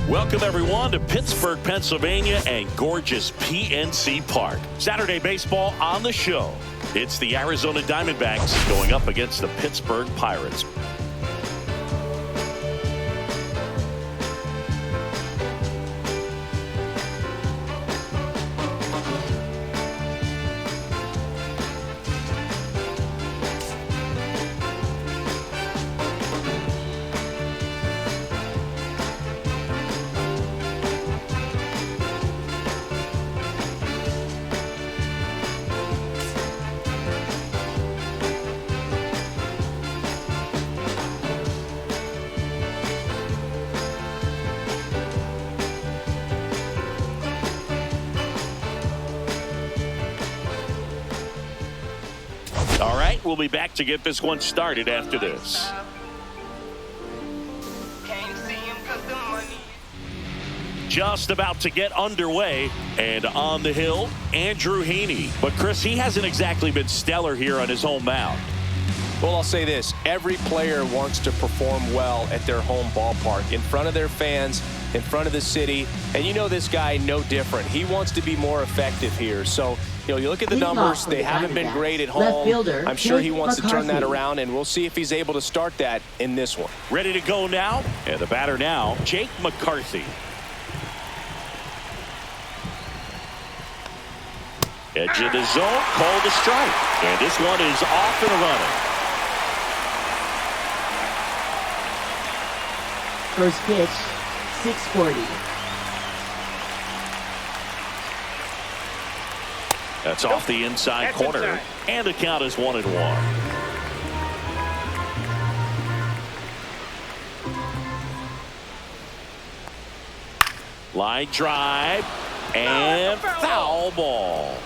Welcome, everyone, to Pittsburgh, Pennsylvania and gorgeous PNC Park. Saturday baseball on the show. It's the Arizona Diamondbacks going up against the Pittsburgh Pirates. All right, we'll be back to get this one started after this. Just about to get underway, and on the hill, Andrew Heaney. But Chris, he hasn't exactly been stellar here on his home mound. Well, I'll say this. Every player wants to perform well at their home ballpark, in front of their fans, in front of the city. And you know this guy no different. He wants to be more effective here. So, you look at the numbers. They haven't been great at home. I'm sure he wants to turn that around, and we'll see if he's able to start that in this one. Ready to go now. And the batter now, Jake McCarthy. Edge of the zone, called a strike. And this one is off and running. First pitch, 640. That's off the inside corner. And the count is 1-1. Line drive. And foul ball.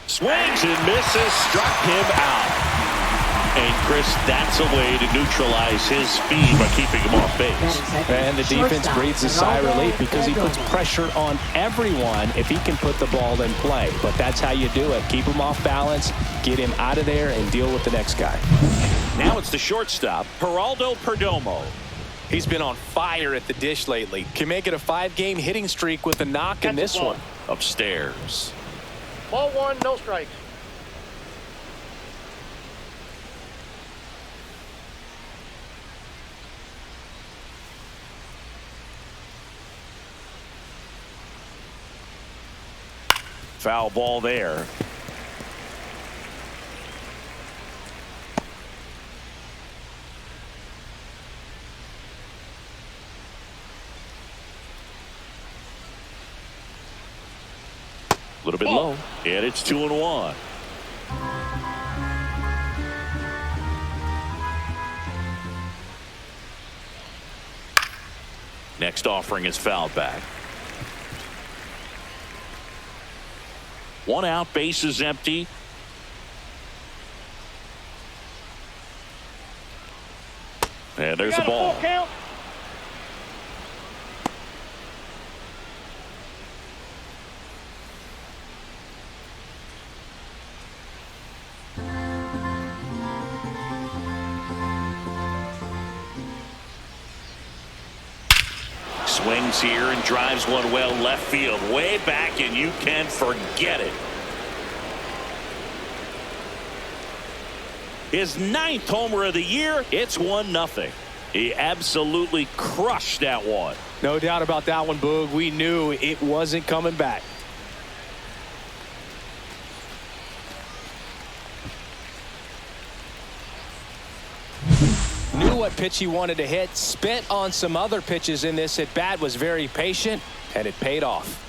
Swings and misses, struck him out. And Chris, that's a way to neutralize his speed by keeping him off base. And the defense breathes a sigh of relief because he puts pressure on everyone if he can put the ball in play. But that's how you do it. Keep him off balance, get him out of there, and deal with the next guy. Now it's the shortstop, Geraldo Perdomo. He's been on fire at the dish lately. Can make it a 5-game hitting streak with a knock in this one. Upstairs. Ball one, no strikes. Foul ball there. A little bit low, and it's 2-1. Next offering is fouled back. 1 out, base is empty. And there's the ball. Swings here and drives one well left field, way back, and you can forget it. His 9th homer of the year. It's 1-0. He absolutely crushed that one. No doubt about that one, Boog. We knew it wasn't coming back. Knew what pitch he wanted to hit, spent on some other pitches in this at bat, was very patient, and it paid off.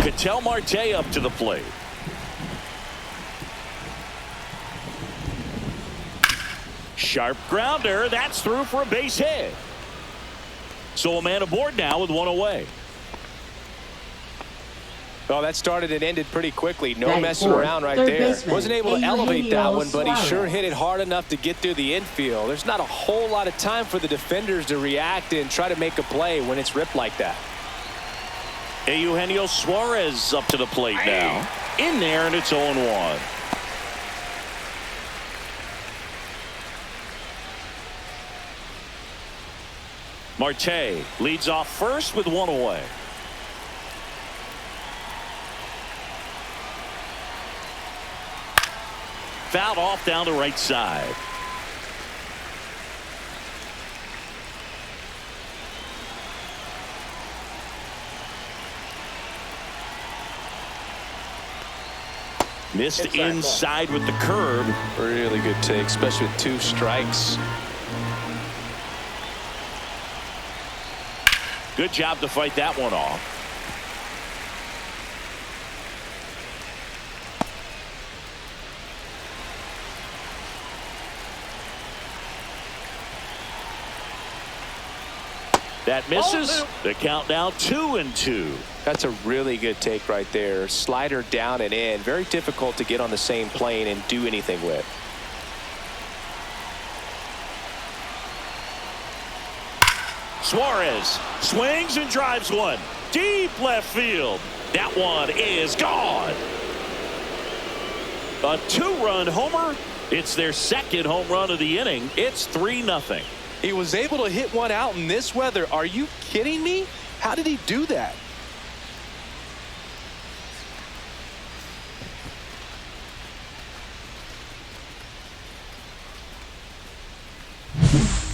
Ketel Marte up to the plate. sharp grounder. That's through for a base hit. So a man aboard now with one away. Well, that started and ended pretty quickly. No Batting messing fourth, around right third there. baseman, Wasn't able to Andrew elevate that Heaney one, but he Suarez. sure hit it hard enough to get through the infield. There's not a whole lot of time for the defenders to react and try to make a play when it's ripped like that. Eugenio Suarez up to the plate now. In there, and it's 0-1. Marte leads off first with one away. Fouled off down the right side. Missed inside with the curve. Really good take, especially with 2 strikes. Good job to fight that one off. That misses. The count now 2-2. That's a really good take right there. Slider down and in. Very difficult to get on the same plane and do anything with. Suarez swings and drives one. Deep left field. That one is gone. A 2-run homer. It's their second home run of the inning. It's 3-0. He was able to hit one out in this weather. Are you kidding me? How did he do that?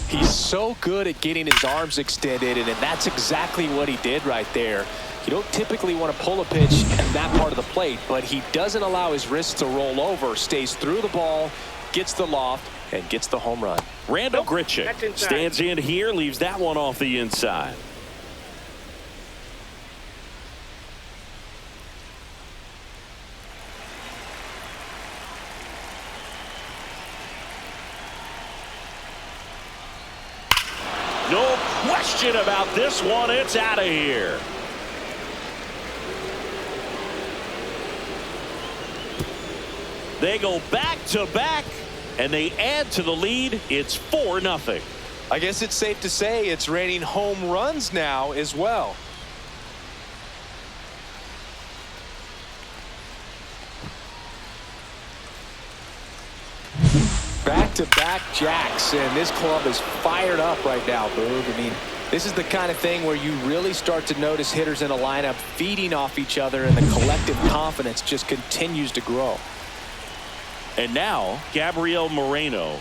He's so good at getting his arms extended, and that's exactly what he did right there. You don't typically want to pull a pitch in that part of the plate, but he doesn't allow his wrists to roll over, stays through the ball, gets the loft, and gets the home run. Randall Grichuk stands in here, leaves that one off the inside. No question about this one. It's out of here. They go back to back, and they add to the lead. It's 4-0. I guess it's safe to say it's raining home runs now as well. Back-to-back jacks, and this club is fired up right now, Boog. I mean, this is the kind of thing where you really start to notice hitters in a lineup feeding off each other, and the collective confidence just continues to grow. And now, Gabriel Moreno.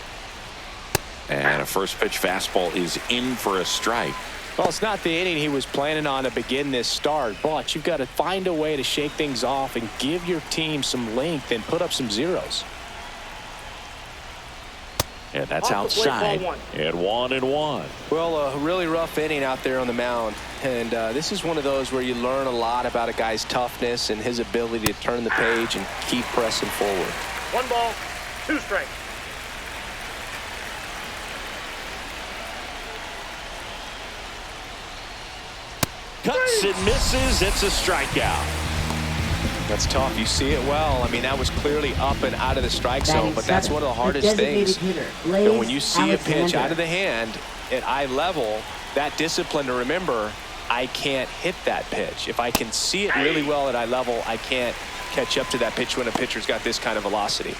And a first pitch fastball is in for a strike. Well, it's not the inning he was planning on to begin this start, but you've got to find a way to shake things off and give your team some length and put up some zeros. And that's outside. And 1-1. Well, a really rough inning out there on the mound. And this is one of those where you learn a lot about a guy's toughness and his ability to turn the page and keep pressing forward. 1 ball, 2 strikes. Cuts and misses. It's a strikeout. That's tough. You see it well. I mean, that was clearly up and out of the strike zone, but that's one of the hardest things. And when you see a pitch out of the hand at eye level, that discipline to remember, I can't hit that pitch. If I can see it really well at eye level, I can't catch up to that pitch when a pitcher's got this kind of velocity.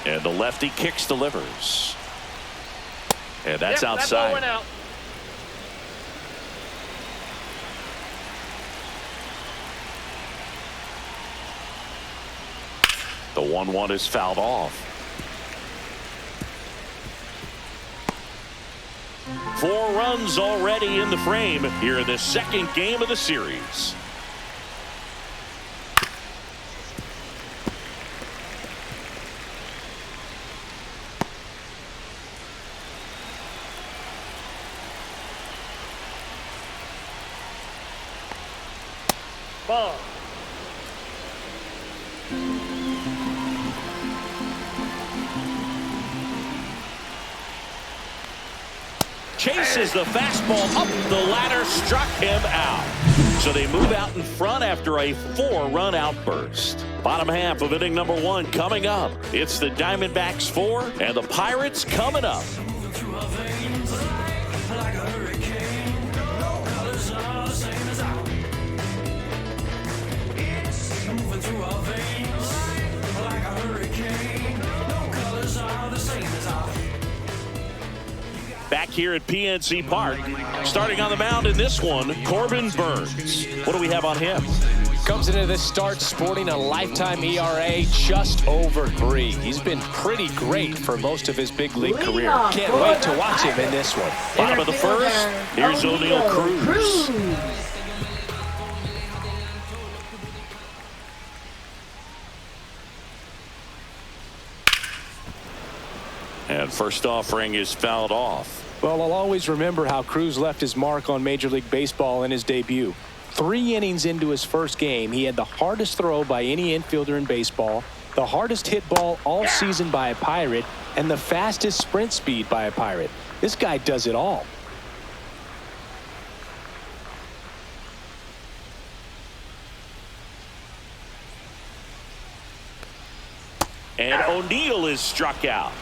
And the lefty kicks, delivers. And that's outside. That ball went out. The 1-1 is fouled off. 4 runs already in the frame here in the second game of the series. Ball. Chases the fastball up the ladder, struck him out. So they move out in front after a 4-run outburst. Bottom half of inning number 1 coming up. It's the Diamondbacks 4 and the Pirates coming up. Back here at PNC Park, starting on the mound in this one, Corbin Burnes. What do we have on him? Comes into this start sporting a lifetime ERA just over 3. He's been pretty great for most of his big league career. Can't wait to watch him in this one. Bottom of the first, here's O'Neal Cruz. And first offering is fouled off. Well, I'll always remember how Cruz left his mark on Major League Baseball in his debut. 3 innings into his first game, he had the hardest throw by any infielder in baseball, the hardest hit ball all season by a Pirate, and the fastest sprint speed by a Pirate. This guy does it all. And O'Neal is struck out.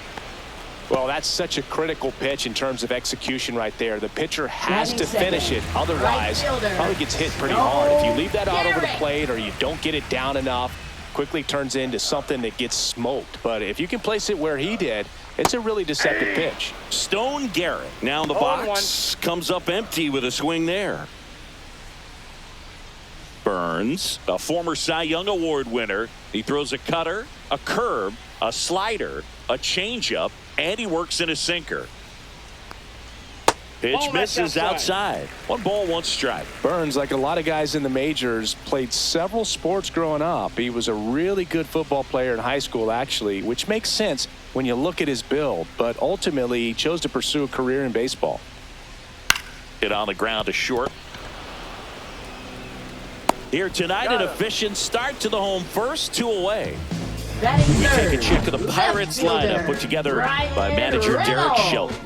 Well, that's such a critical pitch in terms of execution right there. The pitcher has to finish it. Otherwise, probably gets hit pretty hard. If you leave that out over the plate or you don't get it down enough, quickly turns into something that gets smoked. But if you can place it where he did, it's a really deceptive pitch. Stone Garrett now in the box. Comes up empty with a swing there. Burnes, a former Cy Young Award winner. He throws a cutter, a curve, a slider, a changeup, and he works in a sinker. Pitch misses outside. 1 ball, 1 strike. Burnes, like a lot of guys in the majors, played several sports growing up. He was a really good football player in high school, actually, which makes sense when you look at his build. But ultimately, he chose to pursue a career in baseball. Hit on the ground to short. Here tonight, an efficient start to the home first, 2 away. We take a check of the Pirates lineup put together by manager Derek Shelton.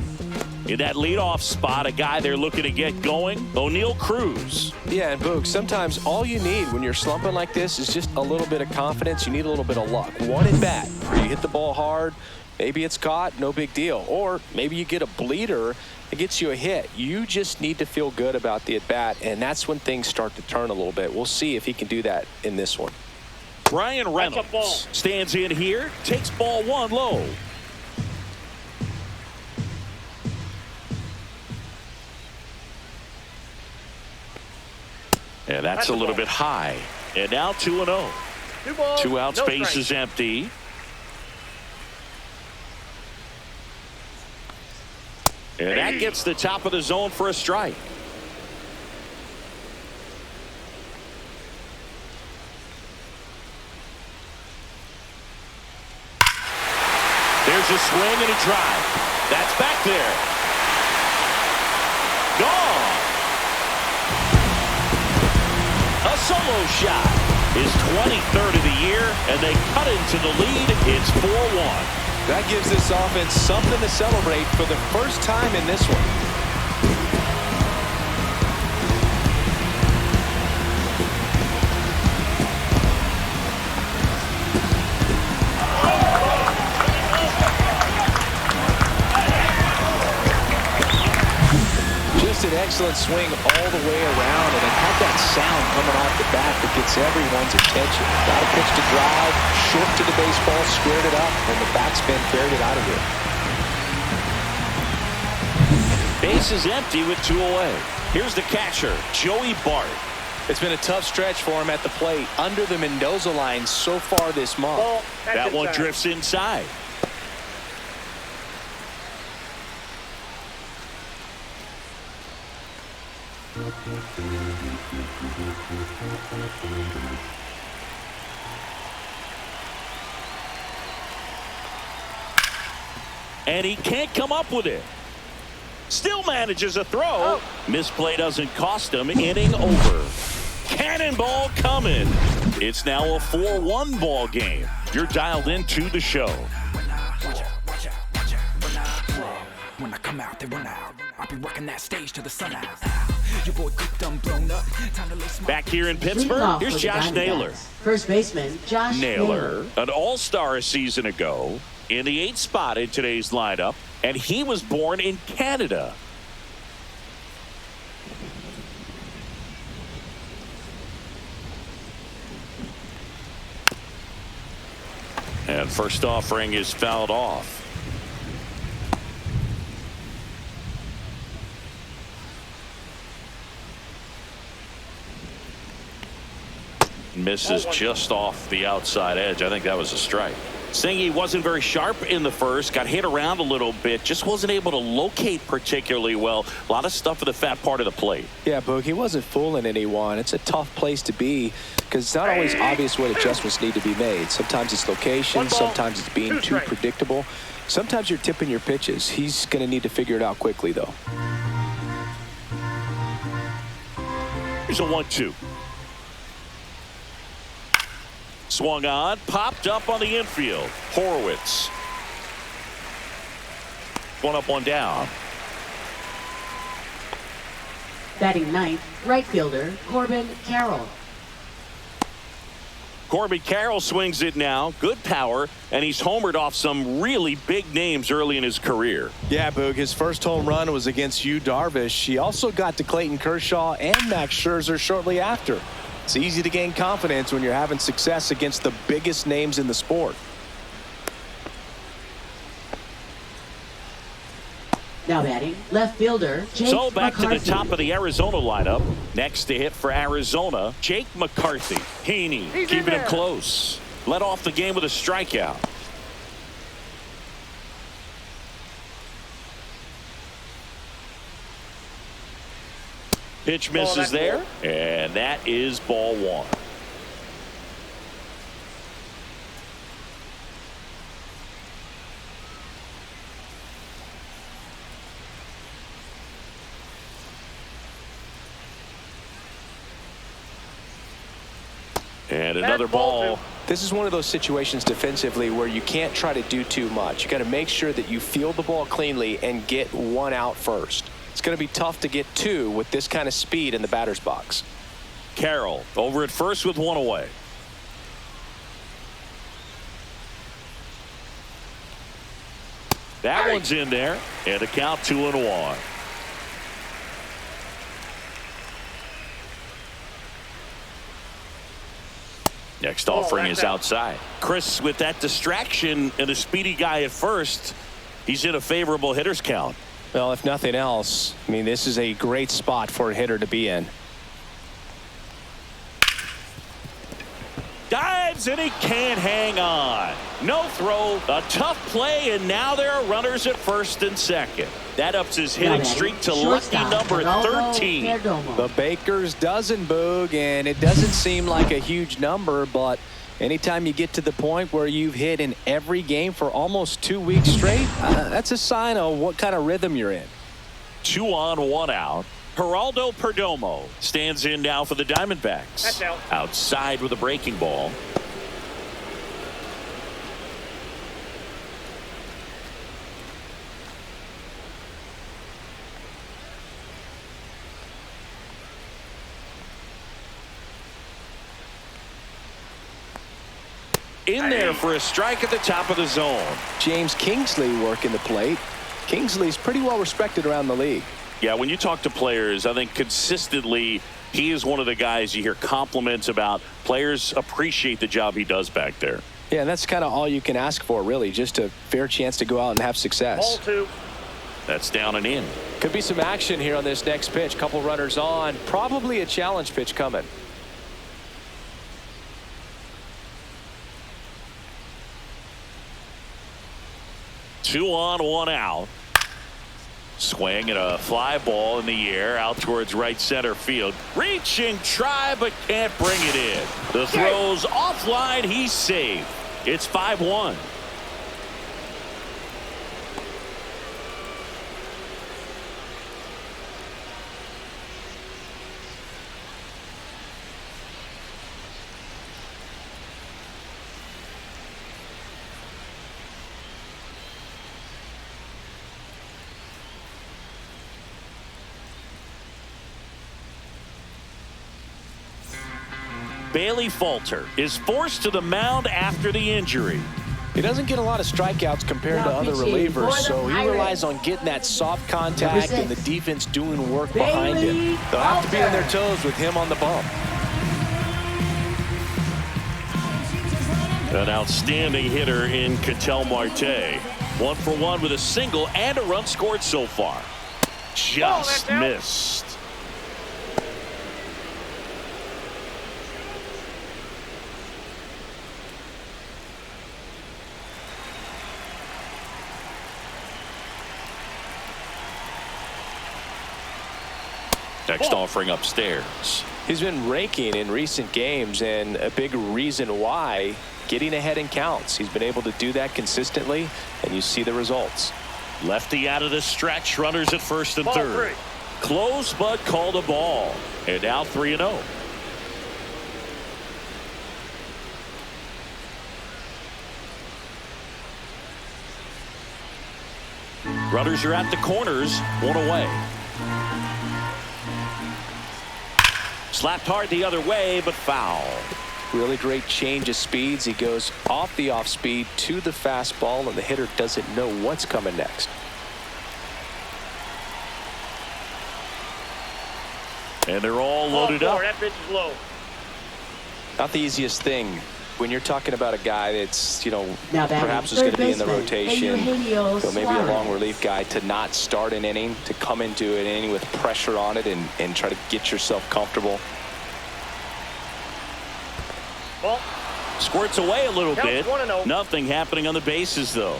In that leadoff spot, a guy they're looking to get going, O'Neal Cruz. Yeah, and Boog, sometimes all you need when you're slumping like this is just a little bit of confidence. You need a little bit of luck. 1 at bat where you hit the ball hard, maybe it's caught, no big deal. Or maybe you get a bleeder that gets you a hit. You just need to feel good about the at bat, and that's when things start to turn a little bit. We'll see if he can do that in this one. Brian Reynolds stands in here, takes ball 1 low. And that's a little bit high. And now 2-0. 2 outs, base is empty. And that gets the top of the zone for a strike. There's a swing and a drive. That's back there. Gone. A solo shot. His 23rd of the year, and they cut into the lead. It's 4-1. That gives this offense something to celebrate for the first time in this one. Just an excellent swing all the way around, and it had that sound coming off the bat that gets everyone's attention. Got a pitch to drive, short to the baseball, squared it up, and the backspin carried it out of here. Base is empty with 2 away. Here's the catcher, Joey Bart. It's been a tough stretch for him at the plate, under the Mendoza line so far this month. That one drifts inside. And he can't come up with it. Still manages a throw. Misplay doesn't cost him. Inning over. Cannonball coming. It's now a 4-1 ball game. You're dialed into the show. When I come out, they run out. I'll be working that stage to the sun out. Your boy cooked, done blown up. Time to lace my... Back here in Pittsburgh, here's Josh Naylor. First baseman, Josh Naylor. An all-star a season ago, in the 8th spot in today's lineup, and he was born in Canada. And first offering is fouled off. Misses just off the outside edge. I think that was a strike. Singy wasn't very sharp in the first, got hit around a little bit, just wasn't able to locate particularly well. A lot of stuff at the fat part of the plate. Yeah, Boog, he wasn't fooling anyone. It's a tough place to be because it's not always obvious what adjustments need to be made. Sometimes it's location, sometimes it's being too predictable. Sometimes you're tipping your pitches. He's going to need to figure it out quickly, though. Here's a 1-2. Swung on, popped up on the infield. Horwitz. One up, one down. Batting ninth, right fielder, Corbin Carroll. Corbin Carroll swings it now. Good power, and he's homered off some really big names early in his career. Yeah, Boog, his first home run was against Yu Darvish. He also got to Clayton Kershaw and Max Scherzer shortly after. It's easy to gain confidence when you're having success against the biggest names in the sport. Now batting, left fielder, Jake So back McCarthy. to the top of the Arizona lineup. Next to hit for Arizona, Jake McCarthy. Heaney keeping him close. Led off the game with a strikeout. Pitch misses there, and that is ball one. And another ball. This is one of those situations defensively where you can't try to do too much. You got to make sure that you field the ball cleanly and get one out first. It's going to be tough to get two with this kind of speed in the batter's box. Carroll over at first with one away. That one's in there, and a count 2-1. Next offering is outside. Chris, with that distraction and a speedy guy at first, he's in a favorable hitter's count. Well, if nothing else, I mean, this is a great spot for a hitter to be in. Dives, and he can't hang on. No throw, a tough play, and now there are runners at first and second. That ups his hitting streak to lucky number 13. The Baker's dozen, Boog, and it doesn't seem like a huge number, but anytime you get to the point where you've hit in every game for almost 2 weeks straight, that's a sign of what kind of rhythm you're in. 2 on, 1 out. Geraldo Perdomo stands in now for the Diamondbacks. That's out. Outside with a breaking ball. In there for a strike at the top of the zone. James Kingsley working the plate. Kingsley's pretty well respected around the league. Yeah, when you talk to players, I think consistently he is one of the guys you hear compliments about. Players appreciate the job he does back there. Yeah, and that's kind of all you can ask for, really, just a fair chance to go out and have success. Ball 2. That's down and in. Could be some action here on this next pitch. Couple runners on. Probably a challenge pitch coming. Two on, 1 out. Swing and a fly ball in the air out towards right center field. Reaching, try, but can't bring it in. The throw's offline. He's safe. It's 5-1. Bailey Falter is forced to the mound after the injury. He doesn't get a lot of strikeouts compared to other relievers, so he relies on getting that soft contact and the defense doing work behind him. They'll have to be on their toes with him on the bump. An outstanding hitter in Ketel Marte. 1 for 1 with a single and a run scored so far. Just missed. Next offering upstairs. He's been raking in recent games, and a big reason why, getting ahead in counts. He's been able to do that consistently, and you see the results. Lefty out of the stretch. Runners at first and Ball third. 3. Close but called a ball. And now 3-0. Runners are at the corners. 1 away. Slapped hard the other way, but foul. Really great change of speeds. He goes off the off speed to the fastball, and the hitter doesn't know what's coming next. And they're all loaded up. That pitch is low. Not the easiest thing when you're talking about a guy that's, Now perhaps is going to be in the rotation, Heaney, maybe a long relief guy, to not start an inning, to come into an inning with pressure on it and try to get yourself comfortable. Ball. Squirts away a little Counts bit. 1-0. Nothing happening on the bases, though.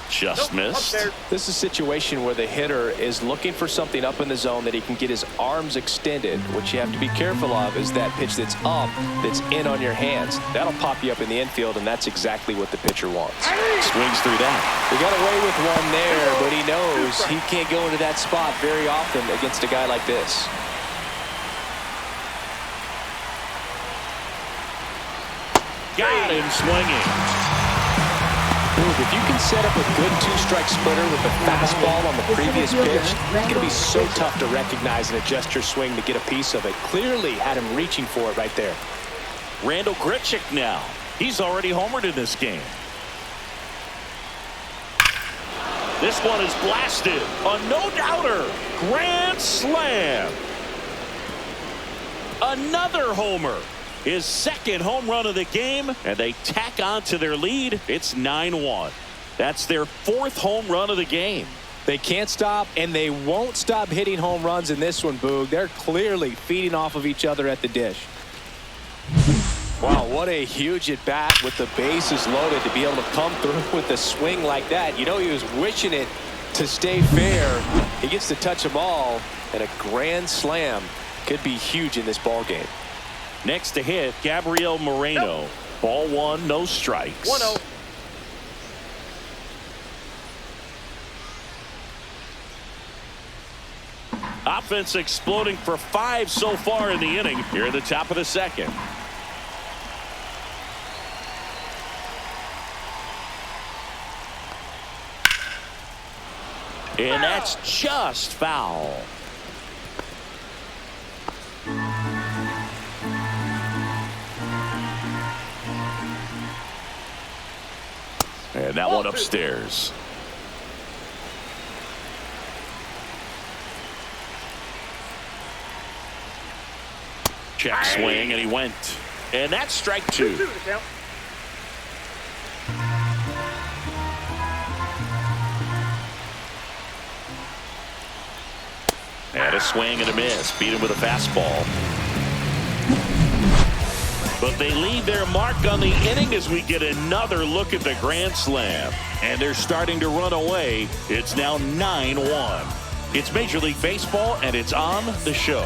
Just missed. Upstairs. This is a situation where the hitter is looking for something up in the zone that he can get his arms extended. What you have to be careful of is that pitch that's up, that's in on your hands. That'll pop you up in the infield, and that's exactly what the pitcher wants. Swings through that. He got away with one there, but he knows he can't go into that spot very often against a guy like this. Got him swinging. If you can set up a good two-strike splitter with the fastball on the previous pitch, it's going to be so tough to recognize and adjust your swing to get a piece of it. Clearly had him reaching for it right there. Randall Grichuk now. He's already homered in this game. This one is blasted. A no-doubter. Grand slam. Another homer. His second home run of the game, and they tack on to their lead. It's 9-1. That's their 4th home run of the game. They can't stop, and they won't stop hitting home runs in this one, Boog. They're clearly feeding off of each other at the dish. Wow, what a huge at-bat with the bases loaded to be able to come through with a swing like that. He was wishing it to stay fair. He gets to touch a ball, and a grand slam could be huge in this ball game. Next to hit, Gabriel Moreno. Ball 1, no strikes. 1-0. Offense exploding for 5 so far in the inning. Here at the top of the second. And that's just foul. And that one upstairs. Check swing, and he went. And that's strike 2. 2-2 count. And a swing and a miss. Beat him with a fastball. But they leave their mark on the inning as we get another look at the grand slam. And they're starting to run away. It's now 9-1. It's Major League Baseball, and it's on the show.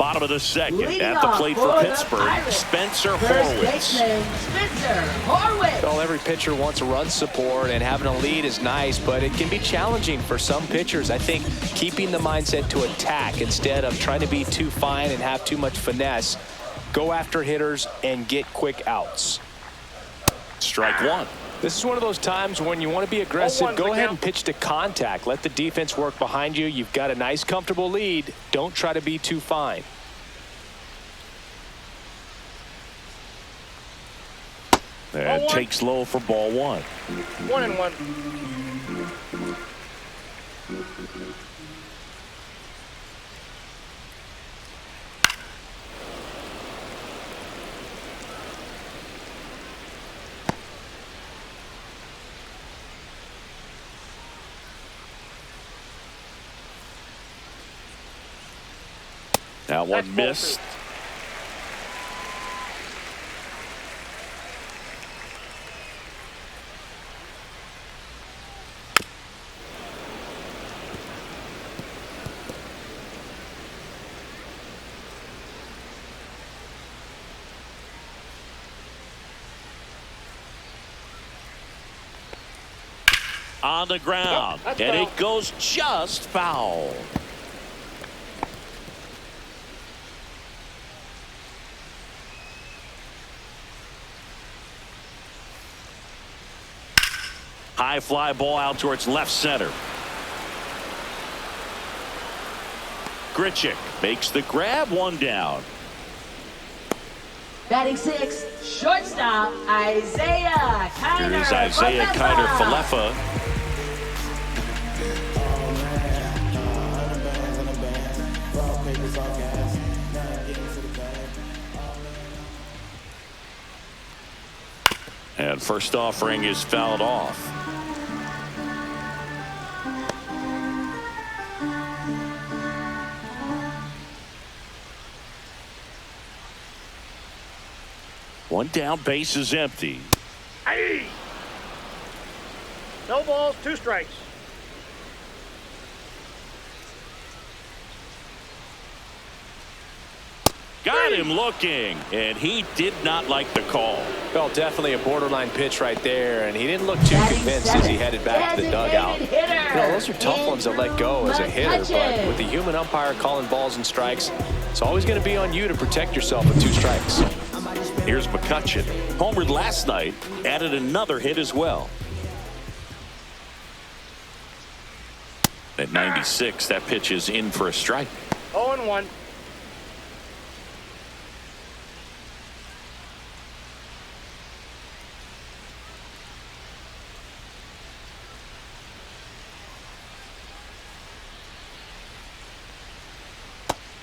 Bottom of the second. Leading At the plate for off the Pittsburgh, Pirates, Spencer first Horwitz. baseman, Spencer Horwitz. Well, every pitcher wants run support, and having a lead is nice, but it can be challenging for some pitchers. I think keeping the mindset to attack instead of trying to be too fine and have too much finesse. Go after hitters and get quick outs. Strike one. This is one of those times when you want to be aggressive. Go ahead and pitch to contact. Let the defense work behind you. You've got a nice, comfortable lead. Don't try to be too fine. And takes low for ball one. 1-1. That one missed. On the ground, that's and foul. it goes just foul. High fly ball out towards left center. Grichuk makes the grab, one down. Batting six, shortstop, Isaiah Kiner. Here's Isaiah Kiner Falefa. And first offering is fouled off. One down, base is empty. Aye. No balls, 2 strikes. Got him looking, and he did not like the call. Well, definitely a borderline pitch right there, and he didn't look too convinced as he headed back to the dugout. You know, those are tough ones to let go as a hitter, but with the human umpire calling balls and strikes, it's always going to be on you to protect yourself with 2 strikes. Here's McCutcheon. Homered last night, added another hit as well. At 96, that pitch is in for a strike. 0-1.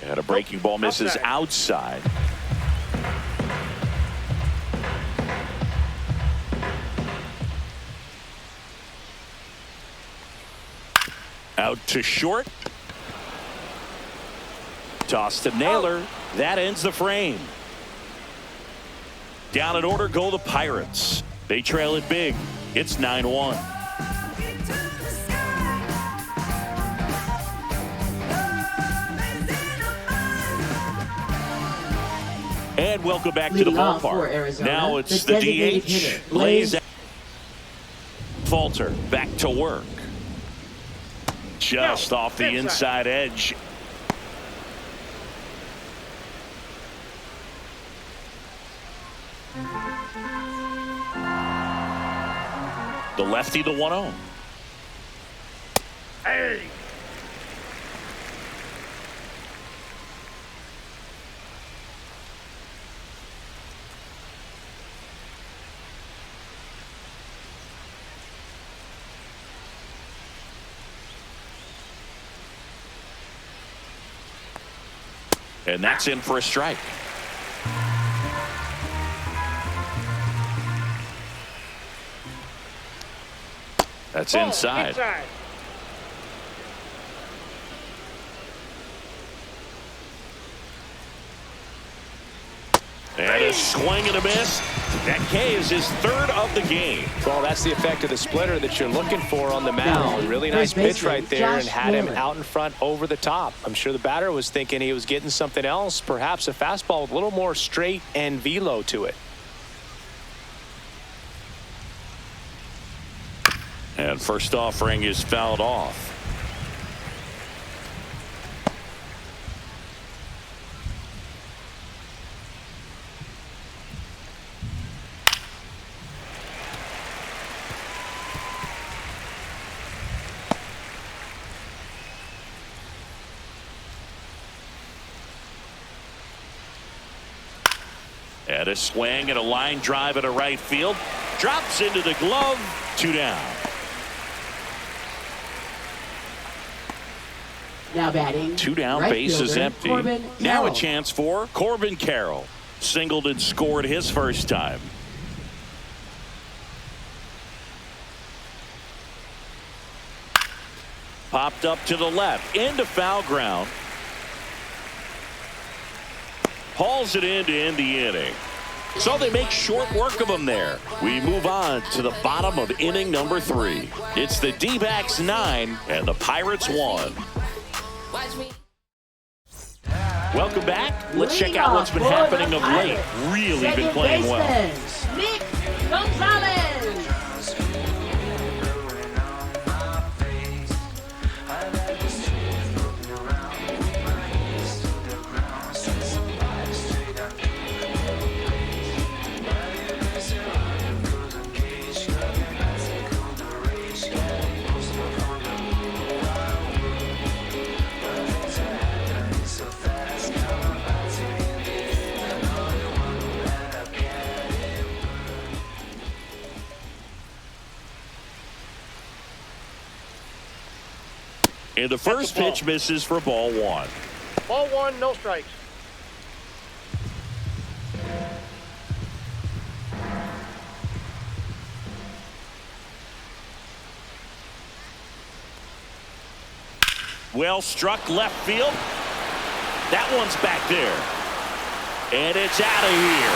And a breaking ball misses outside. Out to short. Toss to Naylor. That ends the frame. Down in order go the Pirates. They trail it big. It's 9-1. And welcome back to the Leading off for ballpark. Arizona, Now it's the the designated DH. hitter, Lays Blaze. out. Falter back to work. Just off the inside edge. The lefty, the 1-0. Hey. And that's in for a strike. That's Ball inside. And A swing and a miss. That K is his third of the game. Well, that's the effect of the splitter that you're looking for on the mound. Really nice pitch right there and had him out in front over the top. I'm sure the batter was thinking he was getting something else, perhaps a fastball with a little more straight and velo to it. And first offering is fouled off. And a swing and a line drive at a right field. Drops into the glove. 2 down. Now batting. 2 down, right base is fielder, empty. Corbin Now a Carroll. chance for Corbin Carroll. Singled and scored his first time. Popped up to the left into foul ground. Hauls it in to end the inning. So they make short work of him there. We move on to the bottom of inning number 3. It's the D-backs 9 and the Pirates 1. Welcome back. Let's check out what's been happening of late. Really been playing well. Nick Gonzalez. And the first pitch misses for ball 1. Ball 1, no strikes. Well struck left field. That one's back there. And it's out of here.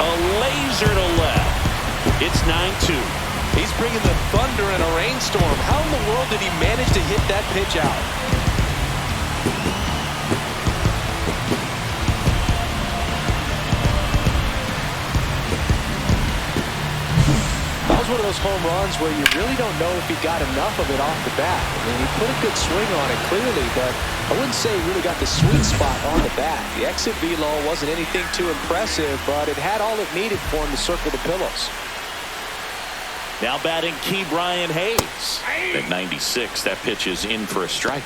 A laser to left. It's 9-2. He's bringing the thunder in a rainstorm. How in the world did he manage to hit that pitch out? That was one of those home runs where you really don't know if he got enough of it off the bat. I mean, he put a good swing on it clearly, but I wouldn't say he really got the sweet spot on the bat. The exit velo wasn't anything too impressive, but it had all it needed for him to circle the pillows. Now batting Key Brian Hayes. At 96, that pitch is in for a strike.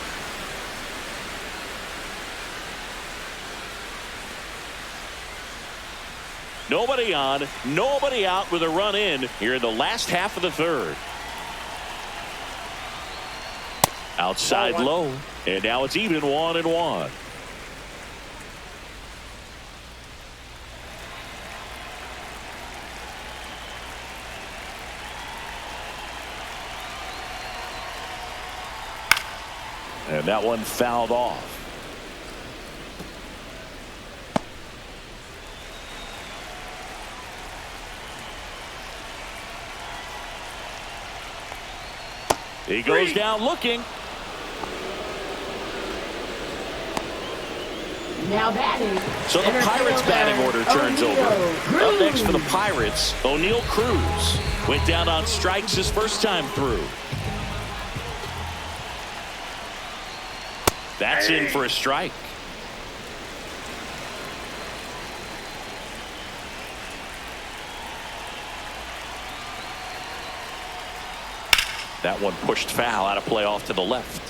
Nobody on, nobody out with a run in here in the last half of the third. Outside low, and now it's even 1-1. And that one fouled off. He goes down looking. Now batting. So the Pirates batting order turns over. Up next for the Pirates, O'Neal Cruz. Went down on strikes his first time through. That's in for a strike. That one pushed foul out of play off to the left.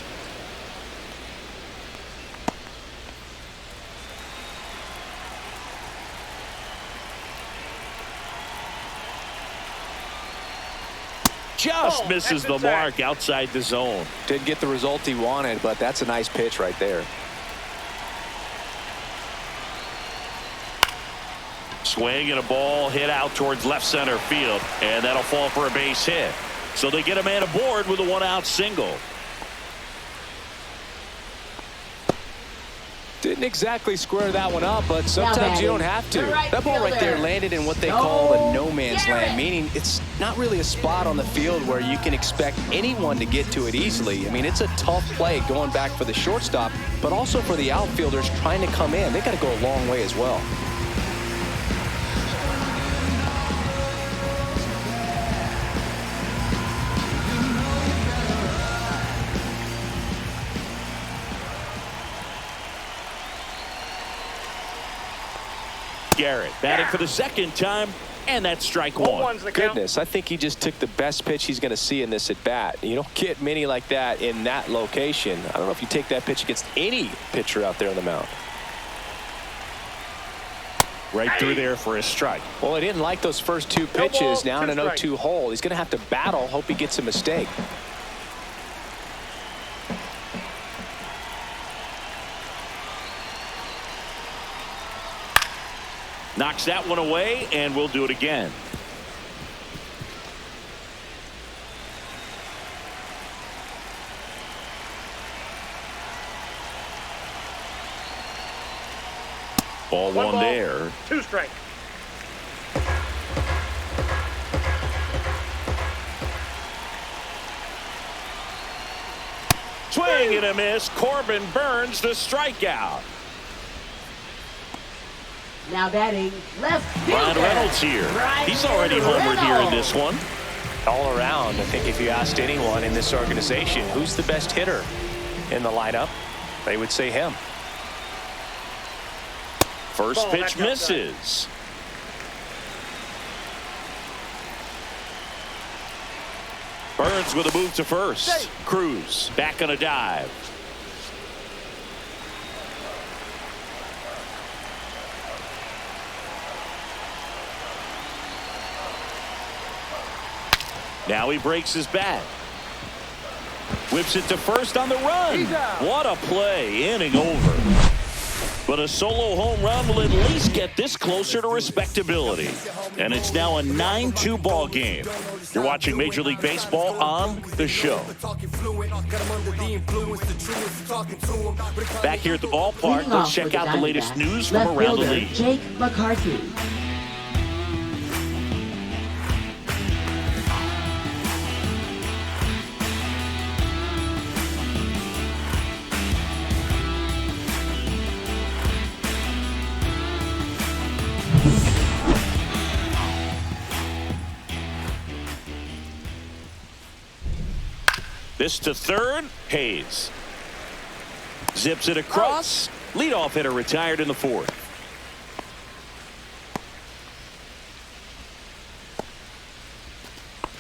Just misses the mark outside the zone. Didn't get the result he wanted, but that's a nice pitch right there. Swing and a ball hit out towards left center field, and that'll fall for a base hit. So they get a man aboard with a 1-out single. Didn't exactly square that one up, but sometimes you don't have to. That ball right there landed in what they call a no man's land, meaning it's not really a spot on the field where you can expect anyone to get to it easily. I mean, it's a tough play going back for the shortstop, but also for the outfielders trying to come in. They got to go a long way as well. Garrett batting for the second time, and that's strike one. Goodness, I think he just took the best pitch he's going to see in this at bat. You don't get many like that in that location. I don't know if you take that pitch against any pitcher out there on the mound. Right through there for a strike. Well, he didn't like those first two pitches. Now in an 0-2 hole, he's going to have to battle. Hope he gets a mistake. Knocks that one away, and we'll do it again. Ball one there. 2 strike. Swing and a miss. Corbin Burnes the strikeout. Now batting left fielder. Ryan Reynolds here. He's already homered here in this one. All around, I think if you asked anyone in this organization who's the best hitter in the lineup, they would say him. First pitch misses. Burnes with a move to first. Cruz back on a dive. Now he breaks his bat. Whips it to first on the run. What a play. Inning over. But a solo home run will at least get this closer to respectability. And it's now a 9-2 ball game. You're watching Major League Baseball on The Show. Back here at the ballpark, let's check out the latest news from around the league. Jake McCarthy. This to third. Hayes zips it across. Leadoff hitter retired in the fourth.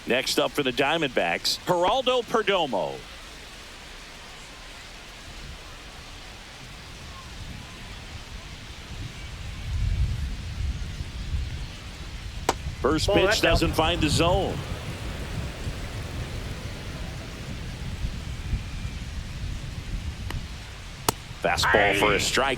Next up for the Diamondbacks, Geraldo Perdomo. First pitch doesn't find the zone. Fastball for a strike.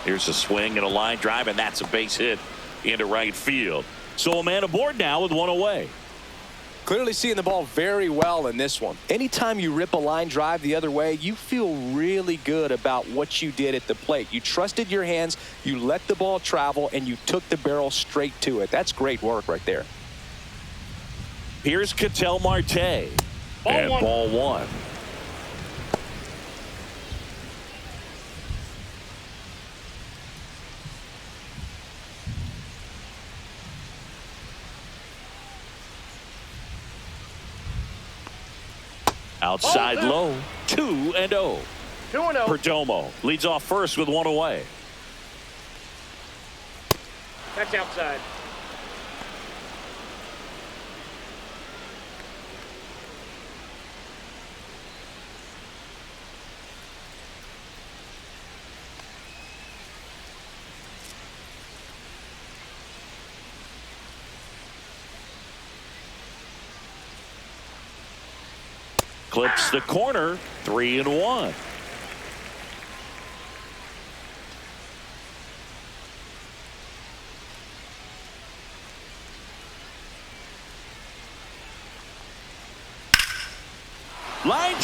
Here's a swing and a line drive, and that's a base hit into right field. So a man aboard now with one away. Clearly seeing the ball very well in this one. Anytime you rip a line drive the other way, you feel really good about what you did at the plate. You trusted your hands, you let the ball travel, and you took the barrel straight to it. That's great work right there. Here's Ketel Marte. And ball one. Outside low. 2-0. 2-0. Perdomo leads off first with one away. That's outside. Clips the corner. 3-1.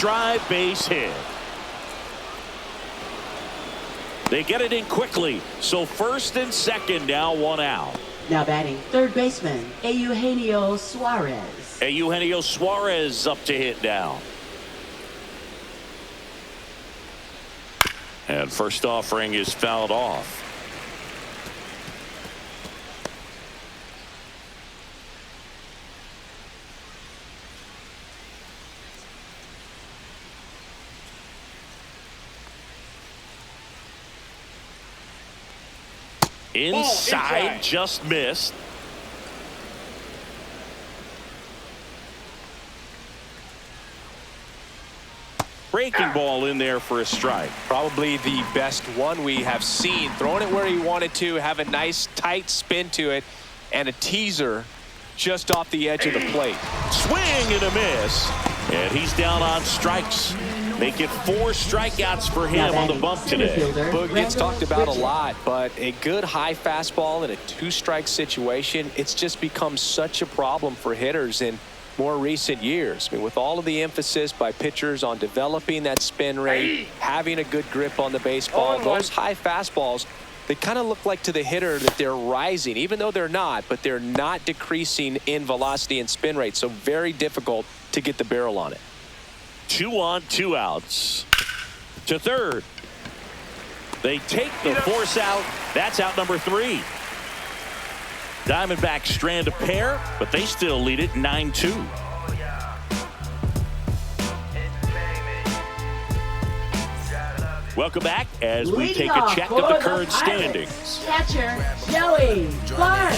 drive, base hit. They get it in quickly. So first and second, now one out. Now batting third baseman, Eugenio Suarez. Eugenio Suarez up to hit now. And first offering is fouled off. Inside, just missed. Breaking ball in there for a strike. Probably the best one we have seen. Throwing it where he wanted to, have a nice tight spin to it, and a teaser just off the edge of the plate. Swing and a miss. And he's down on strikes. Make it 4 strikeouts for him on the bump today. Boog gets talked about a lot, but a good high fastball in a 2-strike situation, it's just become such a problem for hitters in more recent years. I mean, with all of the emphasis by pitchers on developing that spin rate, having a good grip on the baseball, those high fastballs, they kind of look like to the hitter that they're rising, even though they're not, but they're not decreasing in velocity and spin rate. So very difficult to get the barrel on it. 2 on, 2 outs. To third. They take the force out. That's out number 3. Diamondbacks strand a pair, but they still lead it 9-2. Welcome back as we take a check of the current standings. Catcher Joey Bart.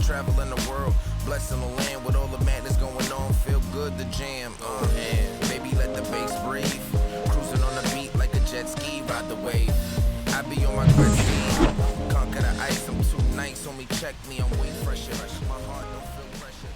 Travel in the world, blessing the land with all the madness going on. Feel good to jam, and baby let the bass breathe. Cruising on the beat like a jet ski, ride the wave. I be on my great speed, conquer the ice. I'm too nice, on me check me, I'm way fresher. My heart don't feel pressure.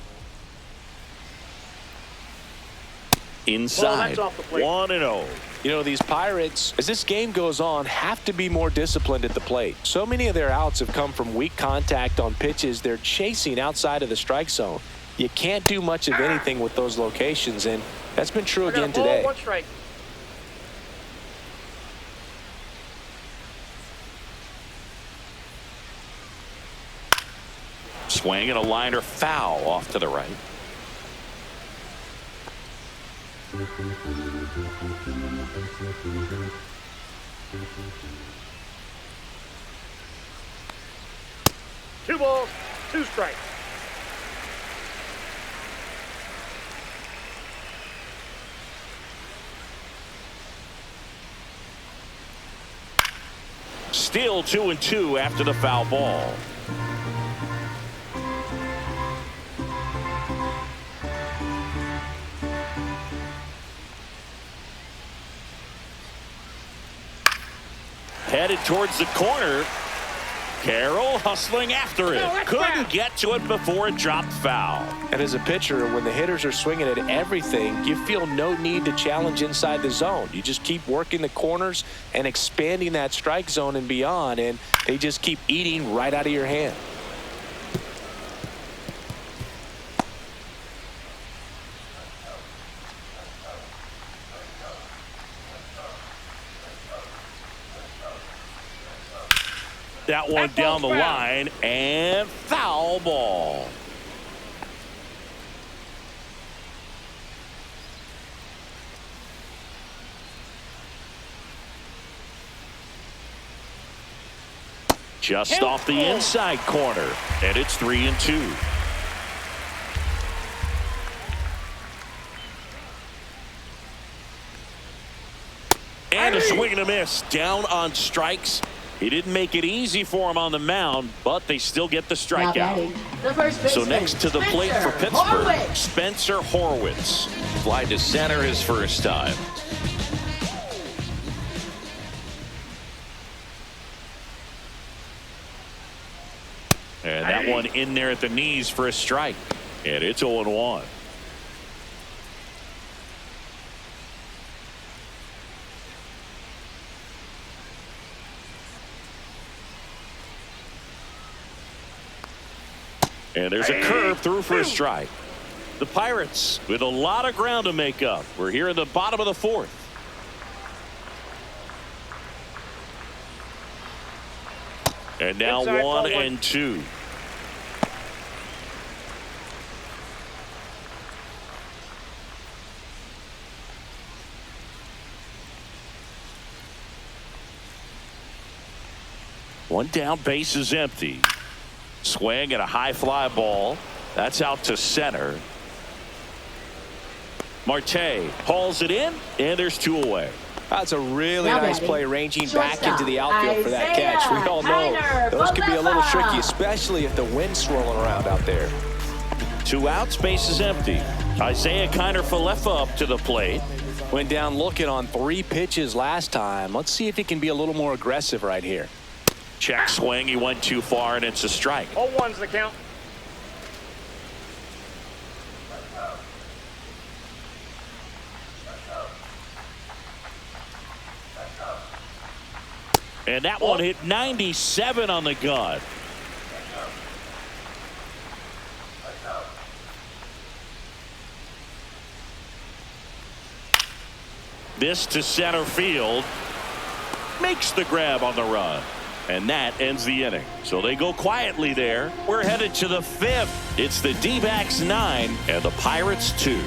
Inside, 1-0. You know, these Pirates, as this game goes on, have to be more disciplined at the plate. So many of their outs have come from weak contact on pitches they're chasing outside of the strike zone. You can't do much of anything with those locations, and that's been true again today. 1 strike. Swing and a liner foul off to the right. Two balls, 2 strikes. Still 2-2 after the foul ball. Headed towards the corner. Carroll hustling after it. Couldn't get to it before it dropped foul. And as a pitcher, when the hitters are swinging at everything, you feel no need to challenge inside the zone. You just keep working the corners and expanding that strike zone and beyond, and they just keep eating right out of your hand. That one down the line, and foul ball. Just off the inside corner, and it's 3-2. And a swing and a miss, down on strikes. He didn't make it easy for him on the mound, but they still get the strikeout. So next to the plate for Pittsburgh, Spencer Horwitz. Fly to center his first time. And that one in there at the knees for a strike. And it's 0-1. And there's a curve through for a strike. The Pirates with a lot of ground to make up. We're here in the bottom of the fourth. And now Inside, 1-2. One down, base is empty. Swing and a high fly ball. That's out to center. Marte hauls it in, and there's 2 away. That's a really Now nice batting, play, ranging back shortstop, into the outfield for that catch. We all know those can be a little tricky, especially if the wind's swirling around out there. 2 outs, base is empty. Isaiah Kiner-Falefa up to the plate. Went down looking on 3 pitches last time. Let's see if he can be a little more aggressive right here. Check swing. He went too far, and it's a strike. 0-1's the count. And that one hit 97 on the gun. This to center field. Makes the grab on the run. And that ends the inning. So they go quietly there. We're headed to the 5th. It's the D-backs 9 and the Pirates 2.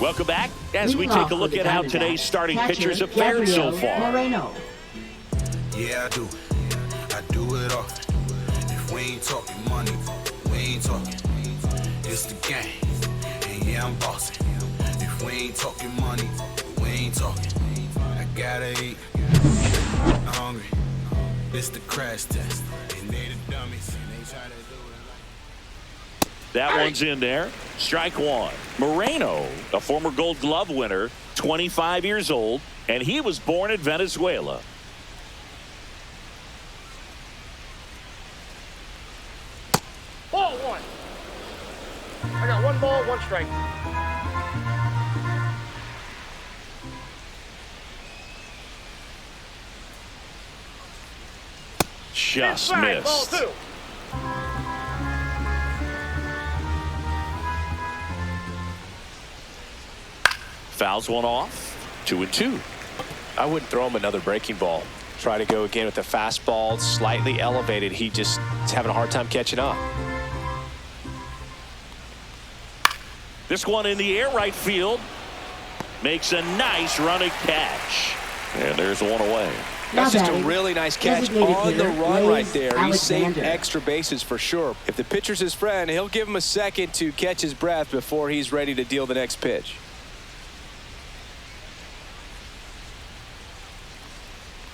Welcome back as we take a look at how today's starting pitchers have fared so far. Moreno. Yeah, I do. I do it often. If we ain't talking money, we ain't talking. It's the game. And yeah, I'm bossing. If we ain't talking money, we ain't talking. I gotta eat. I'm hungry. It's the crash test. And they the dummies. And they try to do it. That one's in there. Strike 1. Moreno, a former Gold Glove winner, 25 years old, and he was born in Venezuela. Ball 1. I got 1 ball, 1 strike. Just Inside, missed. Ball 2. Fouls one off. 2-2. I wouldn't throw him another breaking ball. Try to go again with the fastball, slightly elevated. He just is having a hard time catching up. This one in the air, right field. Makes a nice running catch. And there's one away. That's just a really nice catch on the run right there. He saved Alexander. extra bases for sure. If the pitcher's his friend, he'll give him a second to catch his breath before he's ready to deal the next pitch.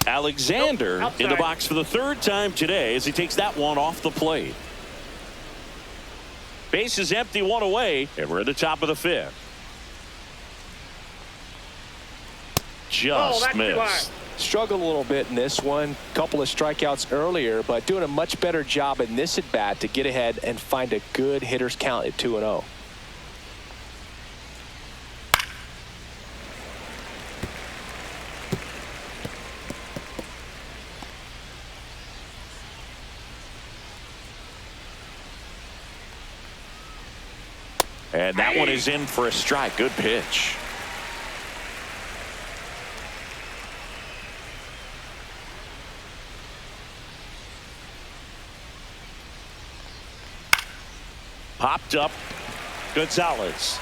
Alexander in the box for the 3rd time today as he takes that one off the plate. Base is empty, 1 away, and we're at the top of the 5th. Just missed. Struggled a little bit in this one. Couple of strikeouts earlier, but doing a much better job in this at bat to get ahead and find a good hitter's count at 2-0. And that one is in for a strike. Good pitch. Popped up. Gonzalez.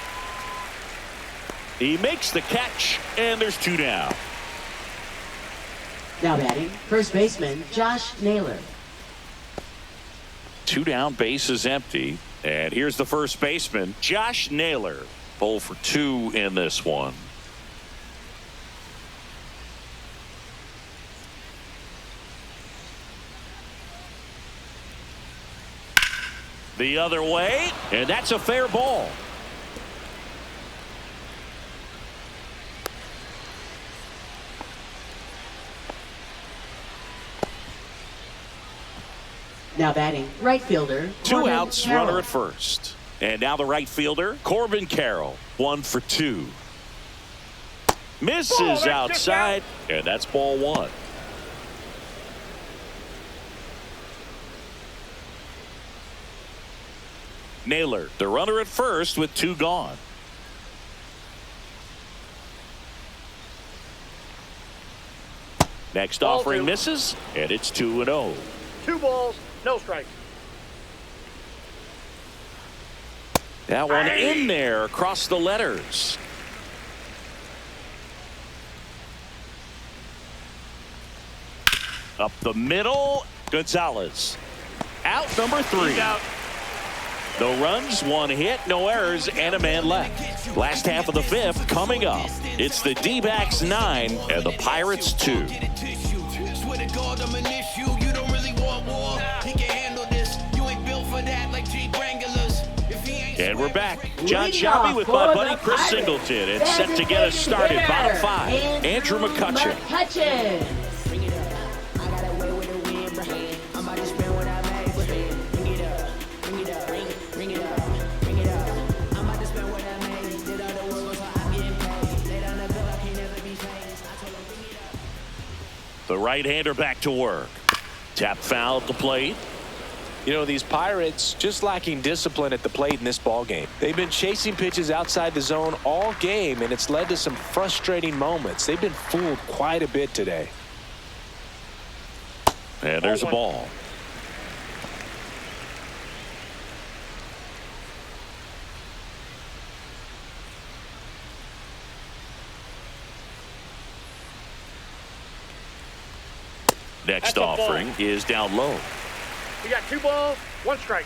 He makes the catch, and there's 2 down. Now batting, first baseman Josh Naylor. 2 down, base is empty. And here's the first baseman, Josh Naylor. 0 for 2 in this one. The other way, and that's a fair ball. Now batting, right fielder 2 Corbin outs, Carroll. runner at first. And now the right fielder, Corbin Carroll. 1 for 2. Misses outside, and that's ball 1. Naylor, the runner at first with 2 gone. Next offering misses, and it's 2-0. 2 balls, no strikes. That one in there across the letters. Up the middle, Gonzalez. Out number 3. Out. No runs, 1 hit, no errors, and a man left. Last half of the 5th coming up. It's the D-backs 9 and the Pirates 2. And we're back. John Shelby with my buddy Chris Singleton. And set to get us started. Bottom 5. Andrew McCutchen. The right-hander back to work. Tap foul at the plate. You know, these Pirates just lacking discipline at the plate in this ball game. They've been chasing pitches outside the zone all game, and it's led to some frustrating moments. They've been fooled quite a bit today. And there's a ball. Next offering is down low. We got 2 balls, 1 strike.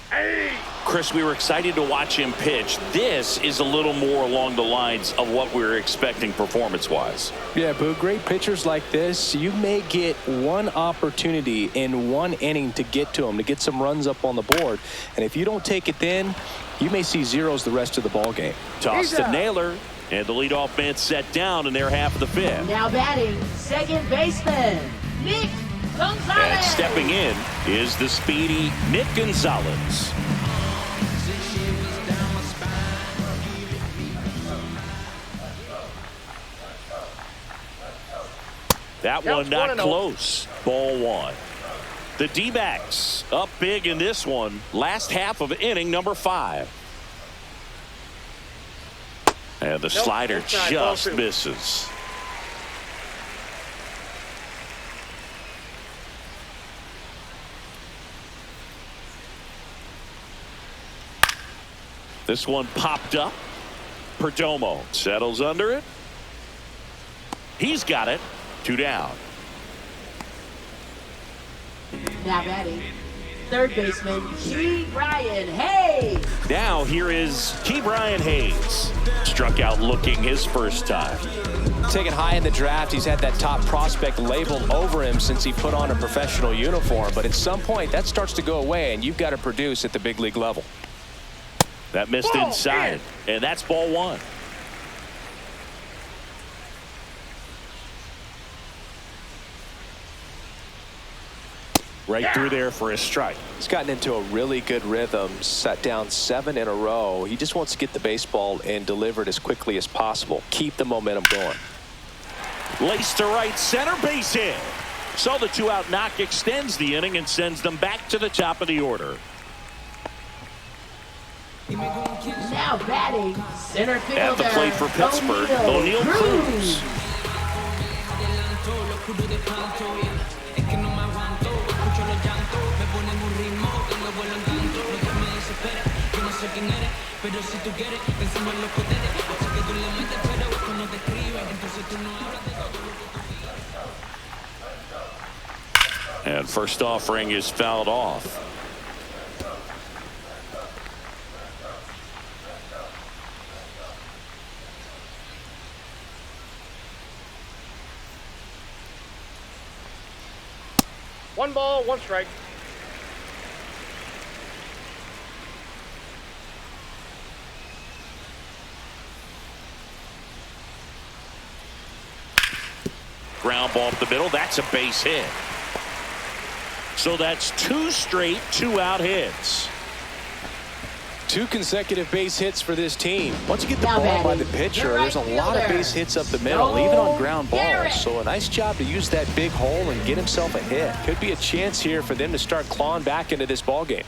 Hey! Chris, we were excited to watch him pitch. This is a little more along the lines of what we were expecting performance-wise. Yeah, Boo, great pitchers like this, you may get 1 opportunity in 1 inning to get to them, to get some runs up on the board. And if you don't take it then, you may see zeros the rest of the ball game. Toss to Naylor. And the leadoff man set down in their half of the 5th. Now batting, second baseman, Nick Gonzalez. And stepping in is the speedy Nick Gonzalez. That one not close. Ball 1. The D-backs up big in this one. Last half of inning number 5. And the slider just misses. This one popped up. Perdomo settles under it. He's got it. 2 down. Now batting, third baseman, Ke'Bryan Hayes. Now here is Ke'Bryan Hayes. Struck out looking his first time. Taken high in the draft, he's had that top prospect labeled over him since he put on a professional uniform. But at some point, that starts to go away, and you've got to produce at the big league level. That missed inside, and that's ball 1. Right through there for a strike. He's gotten into a really good rhythm, set down 7 in a row. He just wants to get the baseball and deliver it as quickly as possible. Keep the momentum going. Lace to right center, base hit. So the 2-out knock extends the inning and sends them back to the top of the order. Now batting, center fielder. At the plate for Pittsburgh, O'Neal Cruz. And first offering is fouled off. One ball, one strike. Ground ball up the middle. That's a base hit. So that's 2 straight 2-out hits. 2 consecutive base hits for this team. Once you get the ball by the pitcher, there's a lot of base hits up the middle, even on ground balls. So a nice job to use that big hole and get himself a hit. Could be a chance here for them to start clawing back into this ball game.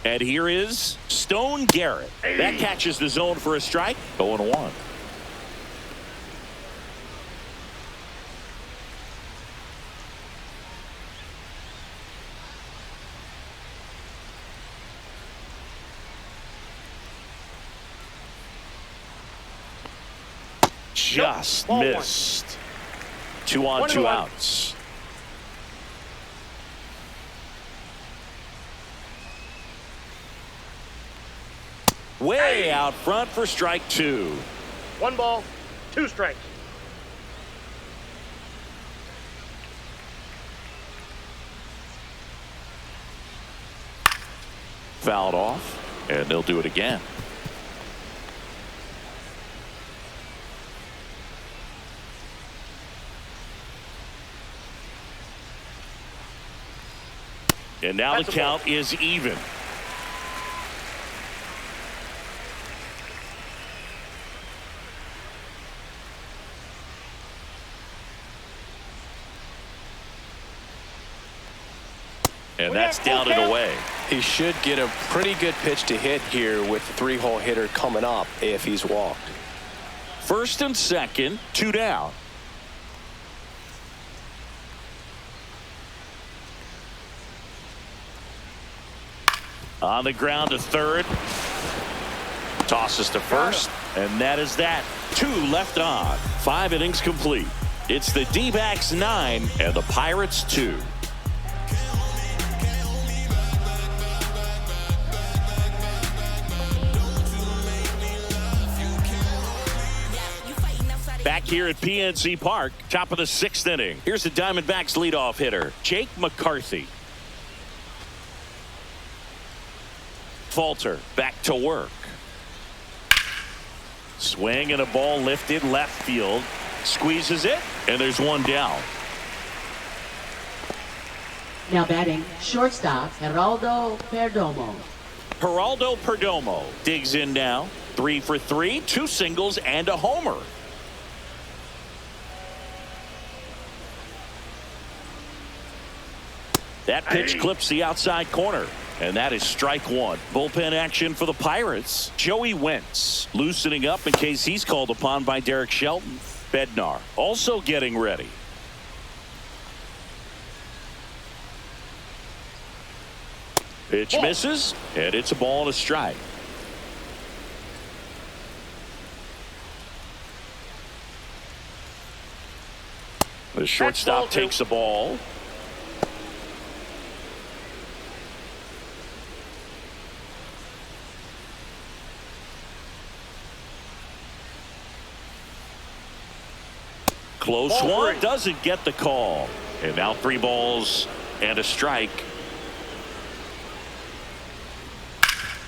And here is Stone Garrett. That catches the zone for a strike. 0-1. Just missed. 2 on, 2 outs. Way out front for strike 2. 1 ball, 2 strikes. Fouled off, and they'll do it again. And now the count is even. And that's down and away. He should get a pretty good pitch to hit here with the 3-hole hitter coming up if he's walked. First and second, 2 down. On the ground to third. Tosses to first. And that is that. 2 left on. 5 innings complete. It's the D-backs 9 and the Pirates 2. Back here at PNC Park, top of the 6th inning. Here's the Diamondbacks leadoff hitter, Jake McCarthy. Falter back to work. Swing and a ball lifted left field. Squeezes it, and there's 1 down. Now batting, shortstop, Geraldo Perdomo. Geraldo Perdomo digs in now. 3 for 3, 2 singles and a homer. That pitch clips the outside corner. And that is strike 1. Bullpen action for the Pirates. Joey Wentz loosening up in case he's called upon by Derek Shelton. Bednar also getting ready. Pitch misses, and it's a ball and a strike. The shortstop takes the ball. Close one, doesn't get the call. And now 3 balls and a strike.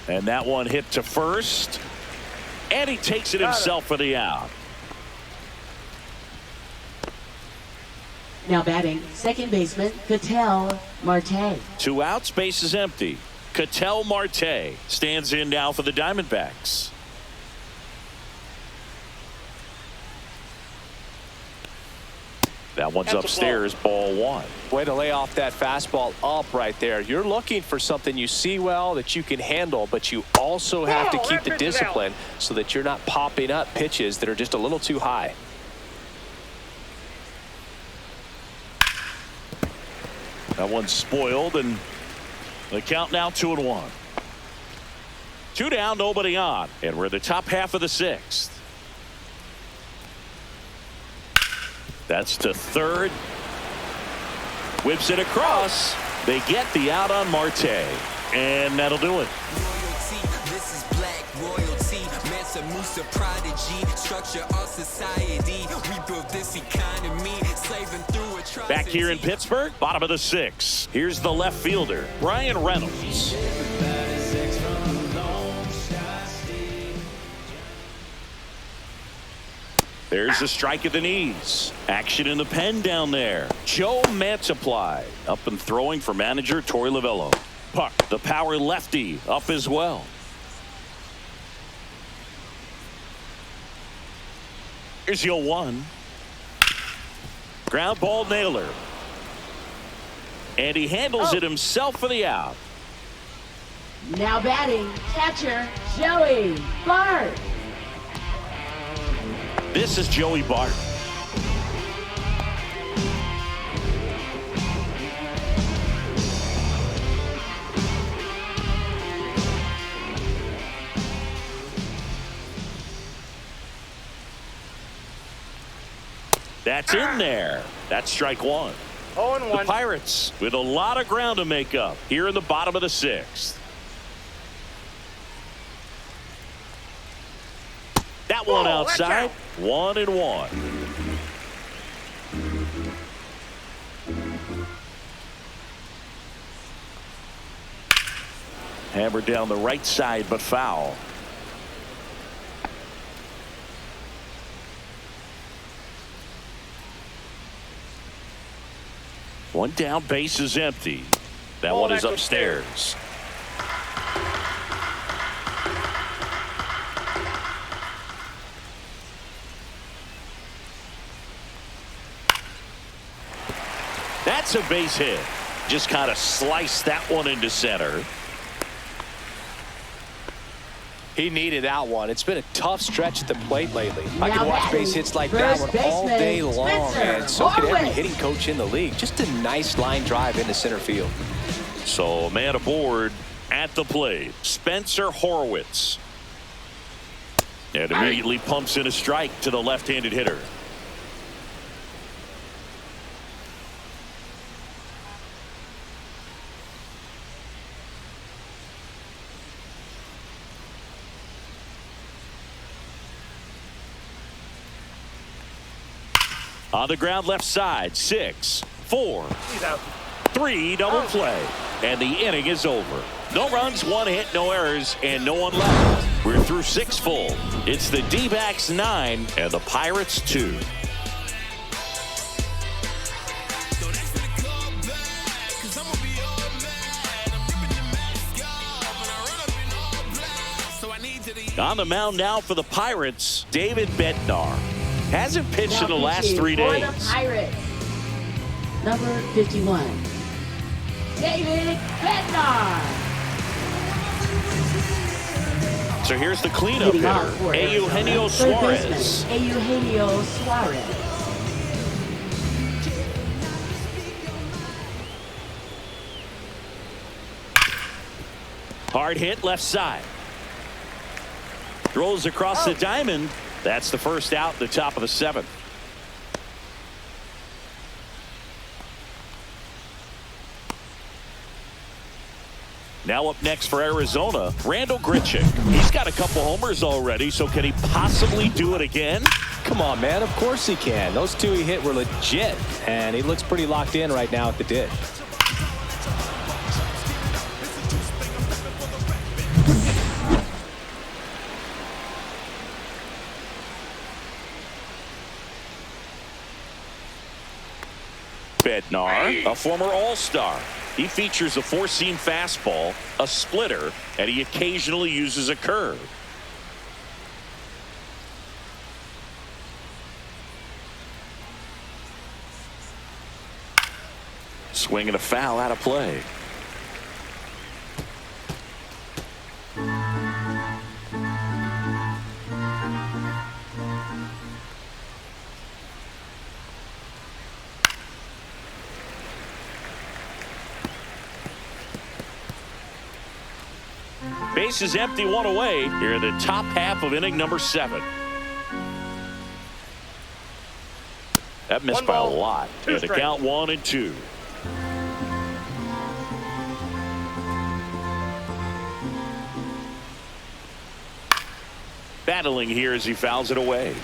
And that one hit to first. And he takes it himself for the out. Now batting, second baseman, Ketel Marte. 2 outs, base is empty. Ketel Marte stands in now for the Diamondbacks. That one's upstairs, ball 1. Way to lay off that fastball up right there. You're looking for something you see well that you can handle, but you also have to keep the discipline so that you're not popping up pitches that are just a little too high. That one's spoiled, and the count now 2-1. Two down, nobody on, and we're in the top half of the sixth. That's to third. Whips it across. They get the out on Marte, and that'll do it. This is black royalty. Mansa Musa prodigy. Structure our society. We built this economy. Slaving through atrocity. Back here in Pittsburgh, bottom of the sixth. Here's the left fielder, Brian Reynolds. There's a strike at the knees. Action in the pen down there. Joe Mantiply up and throwing for manager Torey Lovullo. Puck, the power lefty, up as well. Here's your 1. Ground ball nailer. And he handles it himself for the out. Now batting, catcher, Joey Bart. This is Joey Bart. That's in there. That's strike 1. 0-1. The Pirates with a lot of ground to make up here in the bottom of the sixth. That one outside. 1-1. Hammered down the right side, but foul. One down, base is empty. That one is upstairs. That's a base hit. Just kind of sliced that one into center. He needed that one. It's been a tough stretch at the plate lately. I can watch base hits like that one all day long, and so can every hitting coach in the league. Just a nice line drive into center field. So a man aboard at the plate, Spencer Horwitz. And immediately pumps in a strike to the left-handed hitter. On the ground left side, 6, 4, 3 double play. And the inning is over. No runs, 1 hit, no errors, and no one left. We're through 6 full. It's the D-backs 9 and the Pirates 2. On the mound now for the Pirates, David Bednar. Hasn't pitched in the last 3 days. For the Pirates, number 51, David Bednar. So here's the cleanup hitter, Eugenio Suarez. Eugenio Suarez. Hard hit left side. Throws across the diamond. That's the first out at the top of the 7th. Now up next for Arizona, Randall Grichuk. He's got a couple homers already, so can he possibly do it again? Come on, man. Of course he can. Those 2 he hit were legit, and he looks pretty locked in right now at the dish. Bednar, a former All-Star. He features a 4-seam fastball, a splitter, and he occasionally uses a curve. Swing and a foul out of play. Bases empty, one away here in the top half of inning number 7. That missed by a lot. And the count 1-2. Battling here as he fouls it away.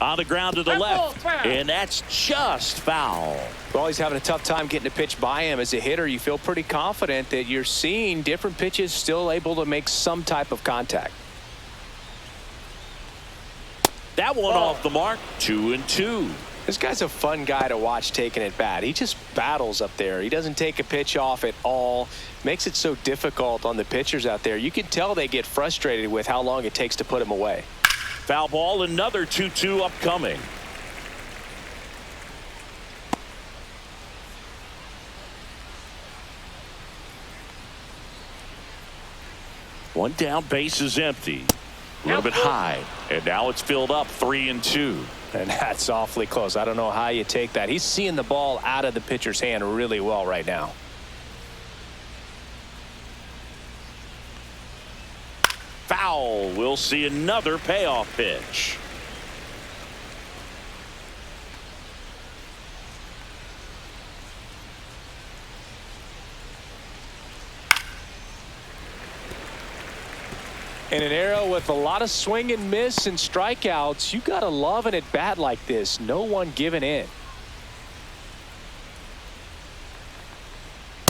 On the ground to the left, and that's just foul. Well, he's having a tough time getting a pitch by him. As a hitter, you feel pretty confident that you're seeing different pitches still able to make some type of contact. That one off the mark, 2-2. This guy's a fun guy to watch taking at bat. He just battles up there. He doesn't take a pitch off at all. Makes it so difficult on the pitchers out there. You can tell they get frustrated with how long it takes to put him away. Foul ball, another 2-2 upcoming. One down, base is empty. A little bit high, and now it's filled up, 3-2. And that's awfully close. I don't know how you take that. He's seeing the ball out of the pitcher's hand really well right now. Foul. We'll see another payoff pitch. In an era with a lot of swing and miss and strikeouts, you got to love an at bat like this. No one giving in.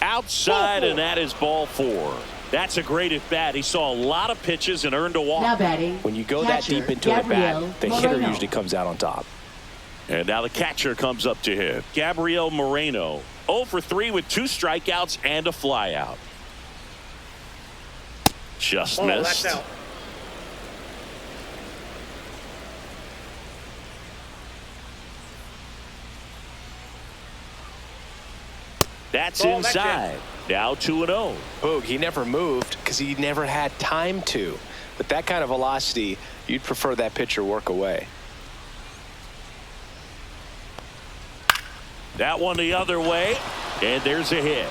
Outside, and that is ball 4. That's a great at bat. He saw a lot of pitches and earned a walk. Now batting, when you go that deep into a bat, the hitter usually comes out on top. And now the catcher comes up to hit. Gabriel Moreno, 0 for 3 with 2 strikeouts and a flyout. Just missed. That's out. That's inside. Now 2-0. Boog, he never moved because he never had time to. With that kind of velocity, you'd prefer that pitcher work away. That one the other way, and there's a hit.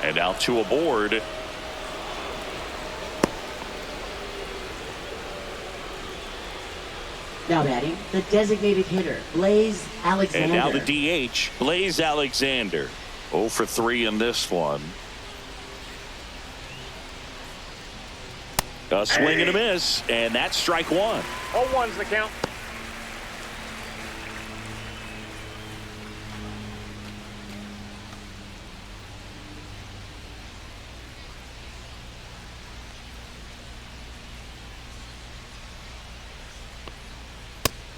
And now 2 aboard. Now batting, the designated hitter, Blaze Alexander. And now the DH, Blaze Alexander. 0 for 3 in this one. A swing and a miss, and that's strike 1. 0-1's the count.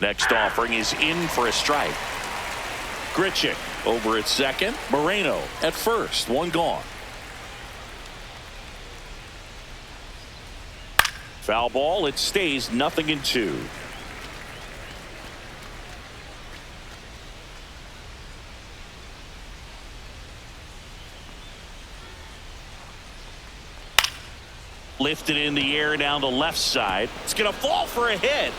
Next offering is in for a strike. Grichuk over at second. Moreno at first. 1 gone. Foul ball. It stays 0-2. Lifted in the air down the left side. It's going to fall for a hit.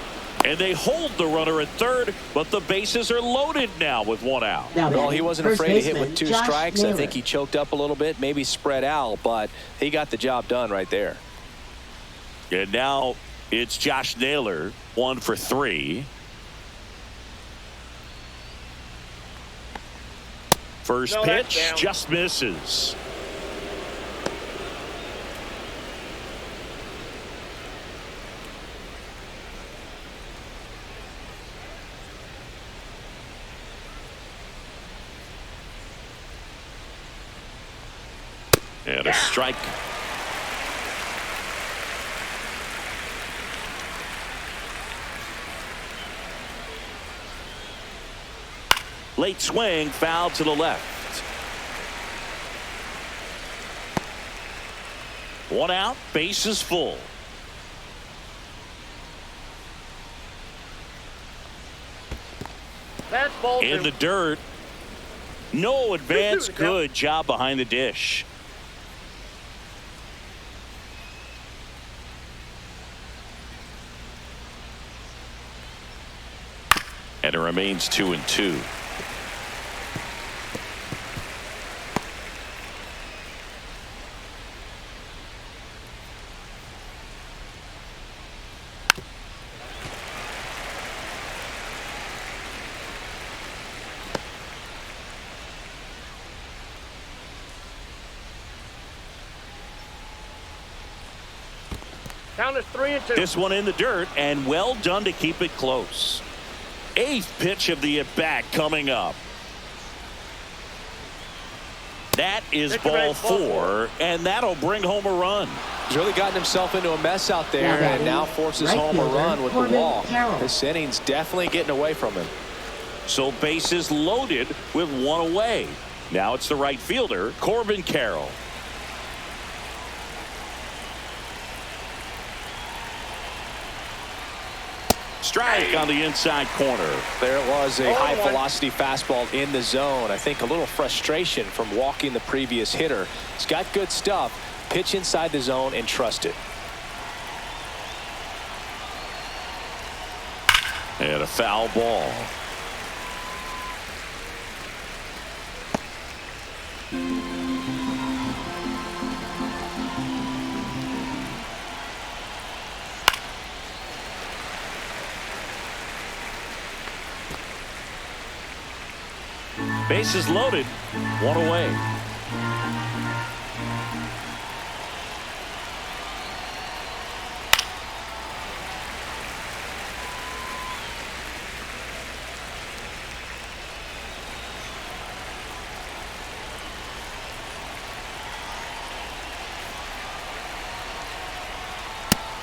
And they hold the runner at third, but the bases are loaded now with 1 out. Well, he wasn't afraid to hit with 2 strikes. I think he choked up a little bit, maybe spread out, but he got the job done right there. And now it's Josh Naylor, 1 for 3. First pitch just misses. And a strike. Late swing, foul to the left. 1 out, base is full. That's ball 2. In the dirt. No advance. Good job behind the dish. And it remains 2-2. Count is 3-2. This one in the dirt, and well done to keep it close. 8th pitch of the at-bat coming up. That is ball 4, and that'll bring home a run. He's really gotten himself into a mess out there, and now forces home a run with the walk. This inning's definitely getting away from him. So bases loaded with 1 away. Now it's the right fielder, Corbin Carroll. Strike on the inside corner. There it was, a high velocity fastball in the zone. I think a little frustration from walking the previous hitter. He's got good stuff. Pitch inside the zone and trust it. And a foul ball. Bases loaded, 1 away.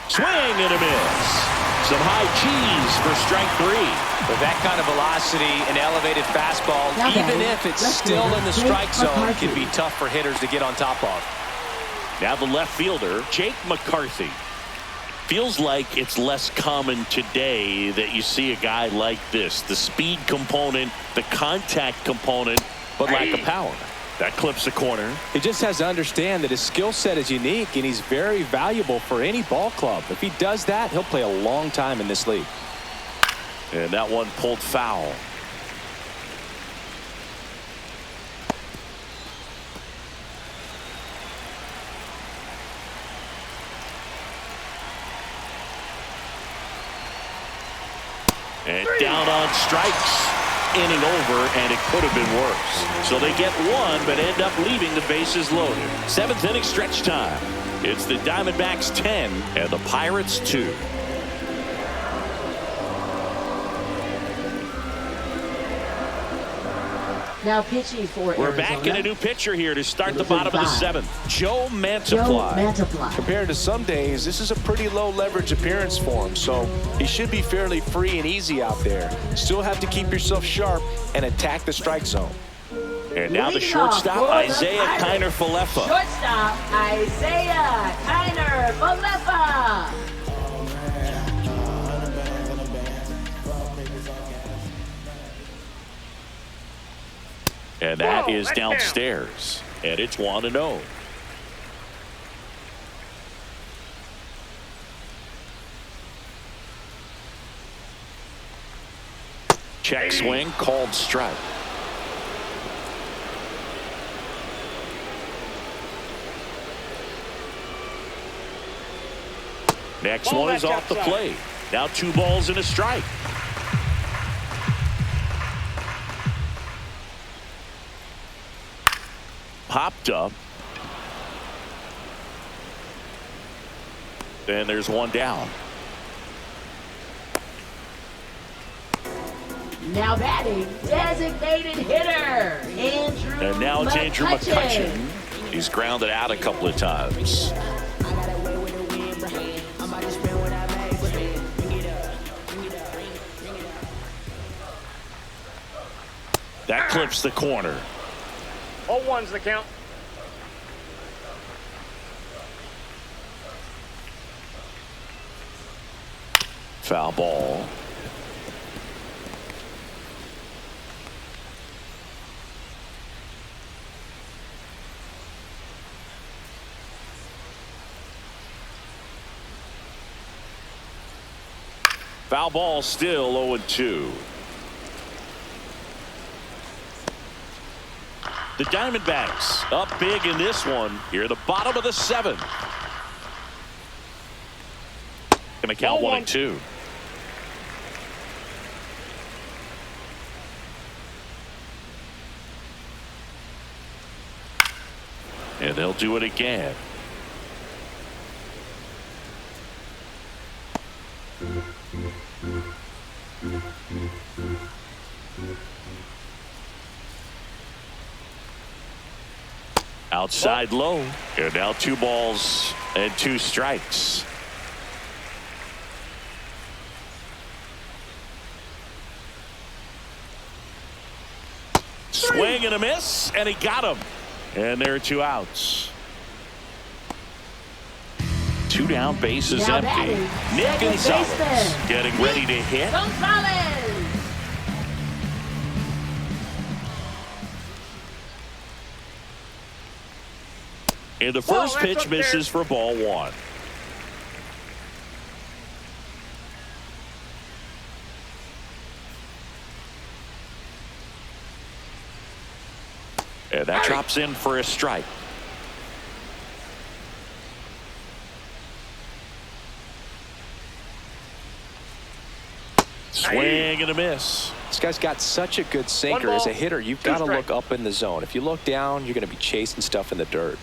Swing and a miss. Some high cheese for strike 3. With that kind of velocity, an elevated fastball, even if it's still in the strike zone, can be tough for hitters to get on top of. Now the left fielder, Jake McCarthy. Feels like it's less common today that you see a guy like this. The speed component, the contact component, but lack of power. That clips the corner. He just has to understand that his skill set is unique, and he's very valuable for any ball club. If he does that, he'll play a long time in this league. And that one pulled foul. And down on strikes. Inning over, and it could have been worse. So they get 1, but end up leaving the bases loaded. 7th inning stretch time. It's the Diamondbacks 10 and the Pirates 2. Now pitching for We're Arizona. back in a new pitcher here to start the bottom of the 7th. Joe Mantiply. Compared to some days, this is a pretty low leverage appearance for him, so he should be fairly free and easy out there. Still have to keep yourself sharp and attack the strike zone. And now the shortstop, Isaiah Kiner-Falefa. Shortstop, Isaiah Kiner-Falefa. And that is downstairs. And it's 1-0. Check swing, called strike. Next one is off the plate. Now 2 balls and a strike. Popped up. And there's 1 down. Now batting, designated hitter, Andrew And now it's Andrew McCutchen. McCutchen. He's grounded out a couple of times. That clips the corner. 0-1's the count. Foul ball. Foul ball, still 0-2. The Diamondbacks up big in this one here, the bottom of the 7th. Going to count 1-2. And they'll do it again. Outside low. And now 2 balls and 2 strikes. Swing and a miss, and he got him. And there are 2 outs. 2 down, bases Now empty. batting, Nick second Gonzalez baseman. getting ready to hit. Gonzalez. And the first that's pitch up there. misses for ball 1. And that drops in for a strike. Swing and a miss. This guy's got such a good sinker. As a hitter, you've got to look up in the zone. If you look down, you're going to be chasing stuff in the dirt.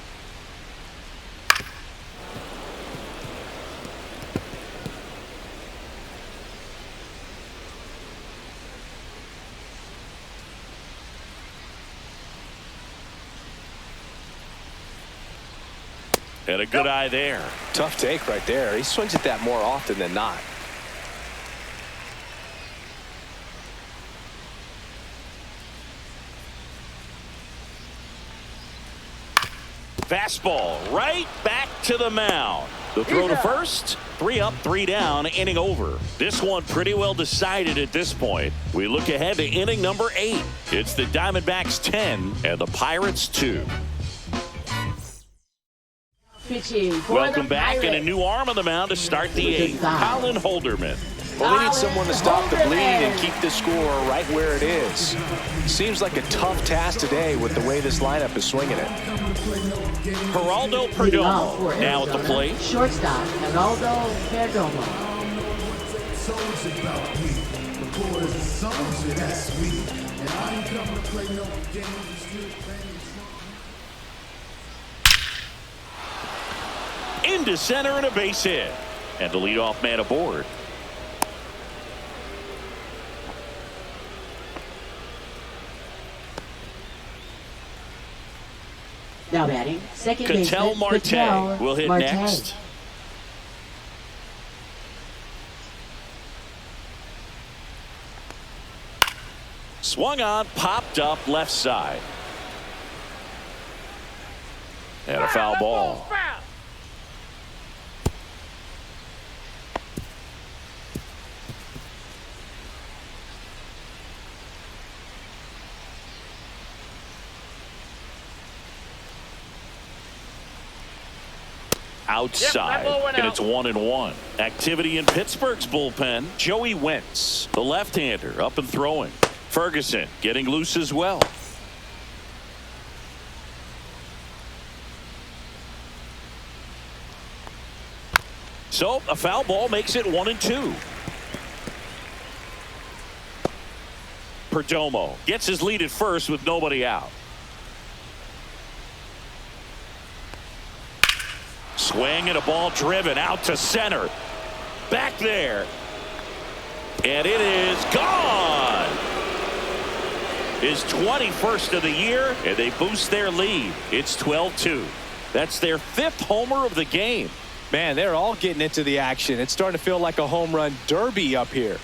And a good eye there. Tough take right there. He swings at that more often than not. Fastball right back to the mound. The throw to first. 3 up, 3 down, inning over. This one pretty well decided at this point. We look ahead to inning number 8. It's the Diamondbacks 10 and the Pirates 2. Welcome back, and a new arm on the mound to start the 8th. Colin Holderman. Well, they need someone to stop the bleed and keep the score right where it is. Seems like a tough task today with the way this lineup is swinging it. Geraldo Perdomo now at the plate. Shortstop, Geraldo Perdomo. Into center and a base hit. And the leadoff man aboard. Now batting, second Ketel baseman, Marte Ketel will hit Marte. next. Swung on, popped up left side. And a foul ball. Outside, and it's 1-1. Activity in Pittsburgh's bullpen. Joey Wentz, the left-hander, up and throwing. Ferguson getting loose as well. So a foul ball makes it 1-2. Perdomo gets his lead at first with nobody out. Swing and a ball driven out to center. Back there. And it is gone. His 21st of the year, and they boost their lead. It's 12-2. That's their 5th homer of the game. Man, they're all getting into the action. It's starting to feel like a home run derby up here.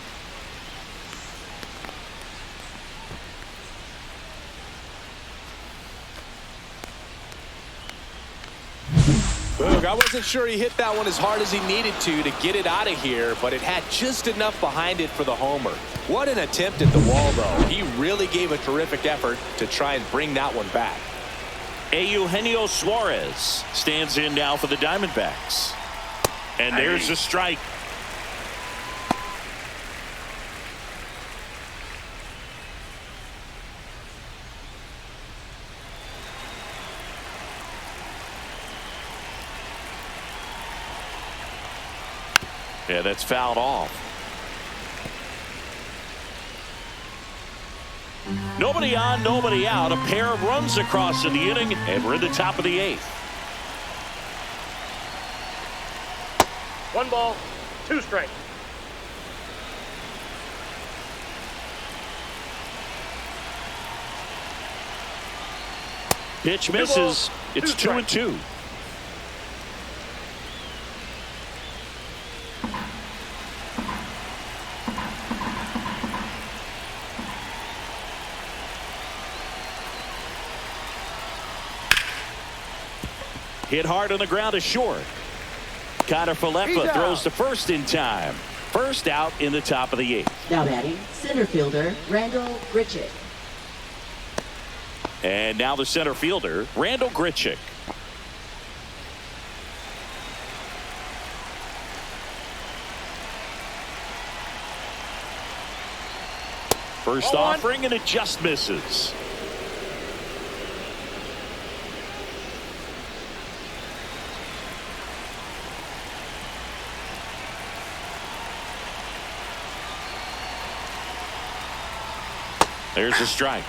Boog, I wasn't sure he hit that one as hard as he needed to get it out of here, but it had just enough behind it for the homer. What an attempt at the wall, though. He really gave a terrific effort to try and bring that one back. Eugenio Suarez stands in now for the Diamondbacks. And there's a strike. Yeah, that's fouled off. Nobody on, nobody out. A pair of runs across in the inning, and we're in the top of the 8th. 1 ball, 2 strikes. Pitch misses. It's 2-2. Hit hard on the ground is short. Connor Falefa throws to first in time. First out in the top of the 8th. Now batting, center fielder Randall Grichuk. And now the center fielder, Randall Grichuk. First offering, and it just misses. There's a strike.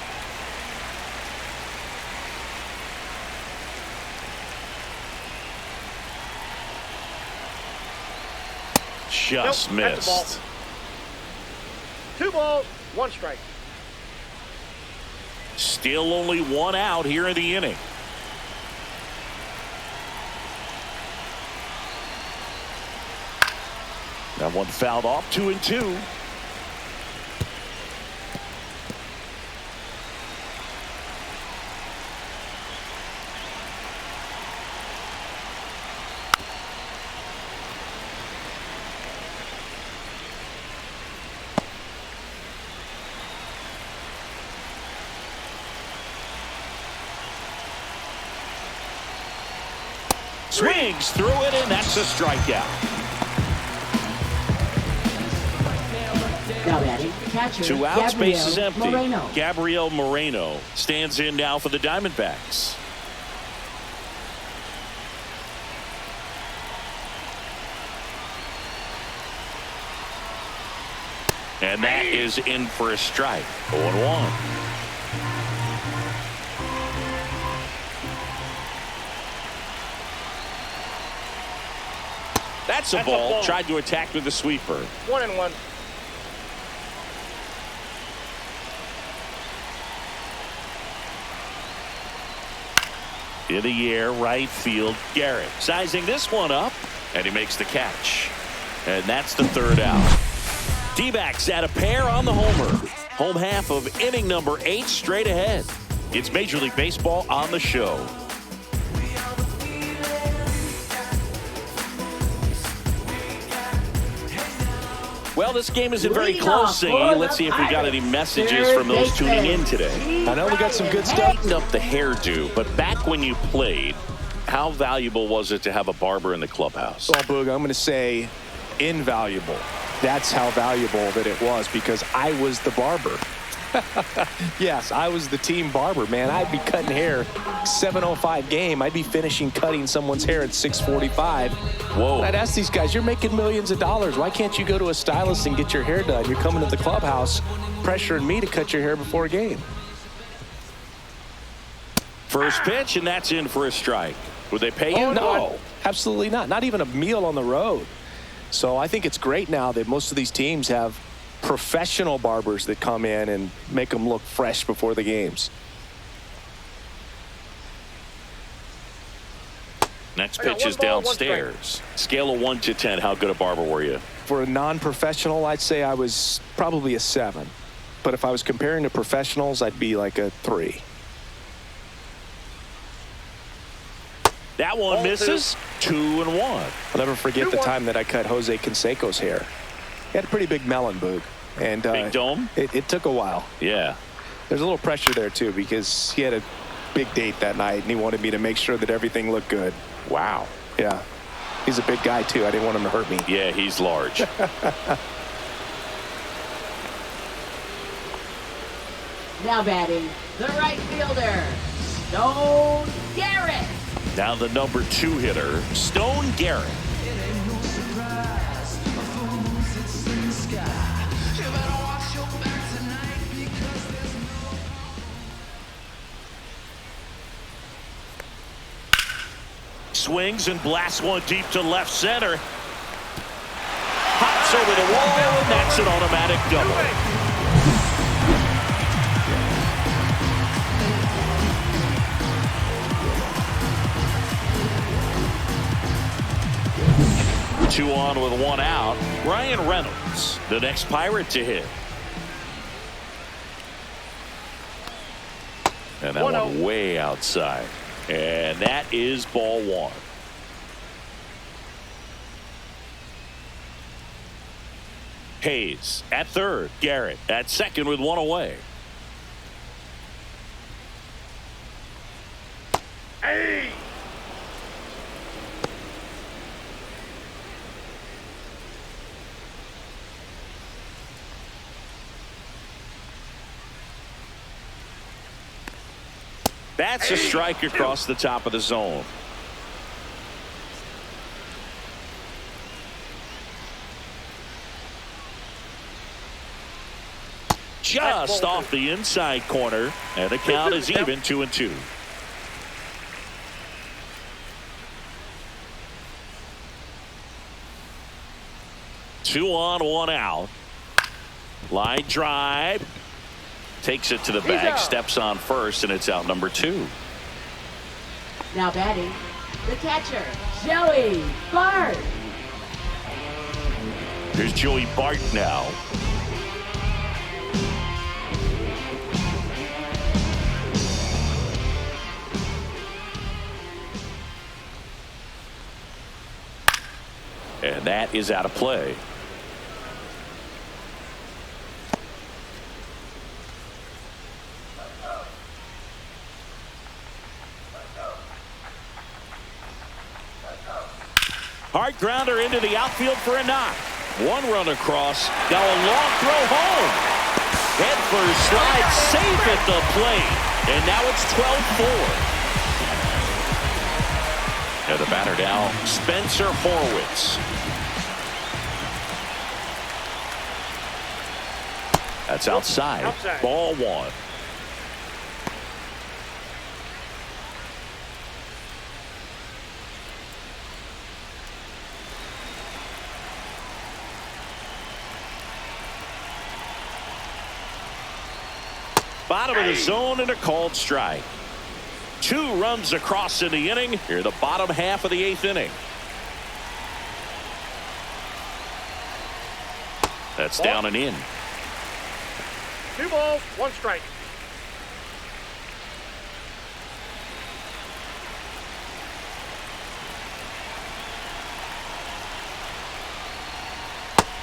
Just missed. 2 balls, 1 strike. Still only 1 out here in the inning. That one fouled off. 2-2. Swings through it, and that's a strikeout. Now batting, catcher 2 outs, base is empty. Moreno. Gabriel Moreno stands in now for the Diamondbacks. And that is in for a strike. 0-1. That's a ball. Tried to attack with the sweeper. 1-1. In the air, right field, Garrett sizing this one up, and he makes the catch. And that's the 3rd out. D-backs add a pair on the homer. Home half of inning number 8 straight ahead. It's Major League Baseball on the show. Well, this game isn't very close, Singy. Let's see if we got any messages from those tuning in today. I know we got some good stuff. Tightened up the hairdo, but back when you played, how valuable was it to have a barber in the clubhouse? Well, Boog, I'm going to say invaluable. That's how valuable that it was, because I was the barber. Yes, I was the team barber, man. I'd be cutting hair 7:05 game. I'd be finishing cutting someone's hair at 6:45. Whoa. And I'd ask these guys, you're making millions of dollars. Why can't you go to a stylist and get your hair done? You're coming to the clubhouse pressuring me to cut your hair before a game. First pitch, and that's in for a strike. Would they pay you? Oh, no, absolutely not. Not even a meal on the road. So I think it's great now that most of these teams have professional barbers that come in and make them look fresh before the games. Next pitch is downstairs. Scale of 1 to 10, how good a barber were you? For a non-professional, I'd say I was probably a 7. But if I was comparing to professionals, I'd be like a 3. That one misses. 2-1. I'll never forget the time that I cut Jose Canseco's hair. He had a pretty big melon, Boog. And big dome? It took a while. Yeah. There's a little pressure there, too, because he had a big date that night, and he wanted me to make sure that everything looked good. Wow. Yeah. He's a big guy, too. I didn't want him to hurt me. Yeah, he's large. Now batting, the right fielder, Stone Garrett. Now the number 2 hitter, Stone Garrett. swings and blasts one deep to left center. Hops over the wall, and that's an automatic double. Two on with one out. Ryan Reynolds, the next Pirate to hit. And that one way outside. And that is ball one. Hayes at third. Garrett at second with one away. Hey! That's a strike across the top of the zone. Just off the inside corner, and the count is even 2-2. Two on, one out. Line drive. Takes it to the bag, steps on first, and it's out number 2. Now batting, the catcher, Joey Bart. Here's Joey Bart now. And that is out of play. Hard grounder into the outfield for a knock. One run across. Now a long throw home. Head first slide safe at the plate. And now it's 12-4. And the batter now, Spencer Horwitz. That's outside. Ball one. Bottom of the zone and a called strike. 2 runs across in the inning. Here, the bottom half of the 8th inning. That's down and in. 2 balls, 1 strike.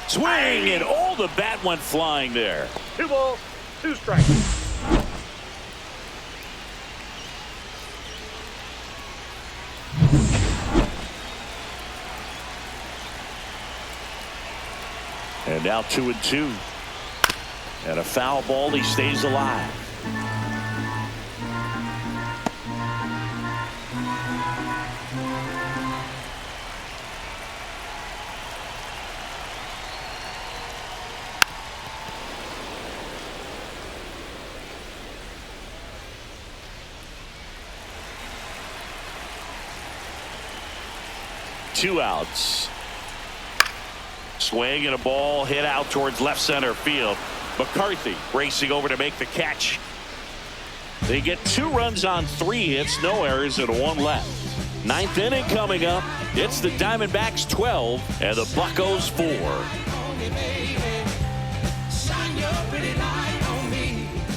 Swing, and all the bat went flying there. 2 balls, 2 strikes. And now 2-2. And a foul ball. He stays alive. Two outs. Swing and a ball hit out towards left center field. McCarthy racing over to make the catch. They get 2 runs on 3 hits, no errors, and 1 left. 9th inning coming up. It's the Diamondbacks 12 and the Buccos 4.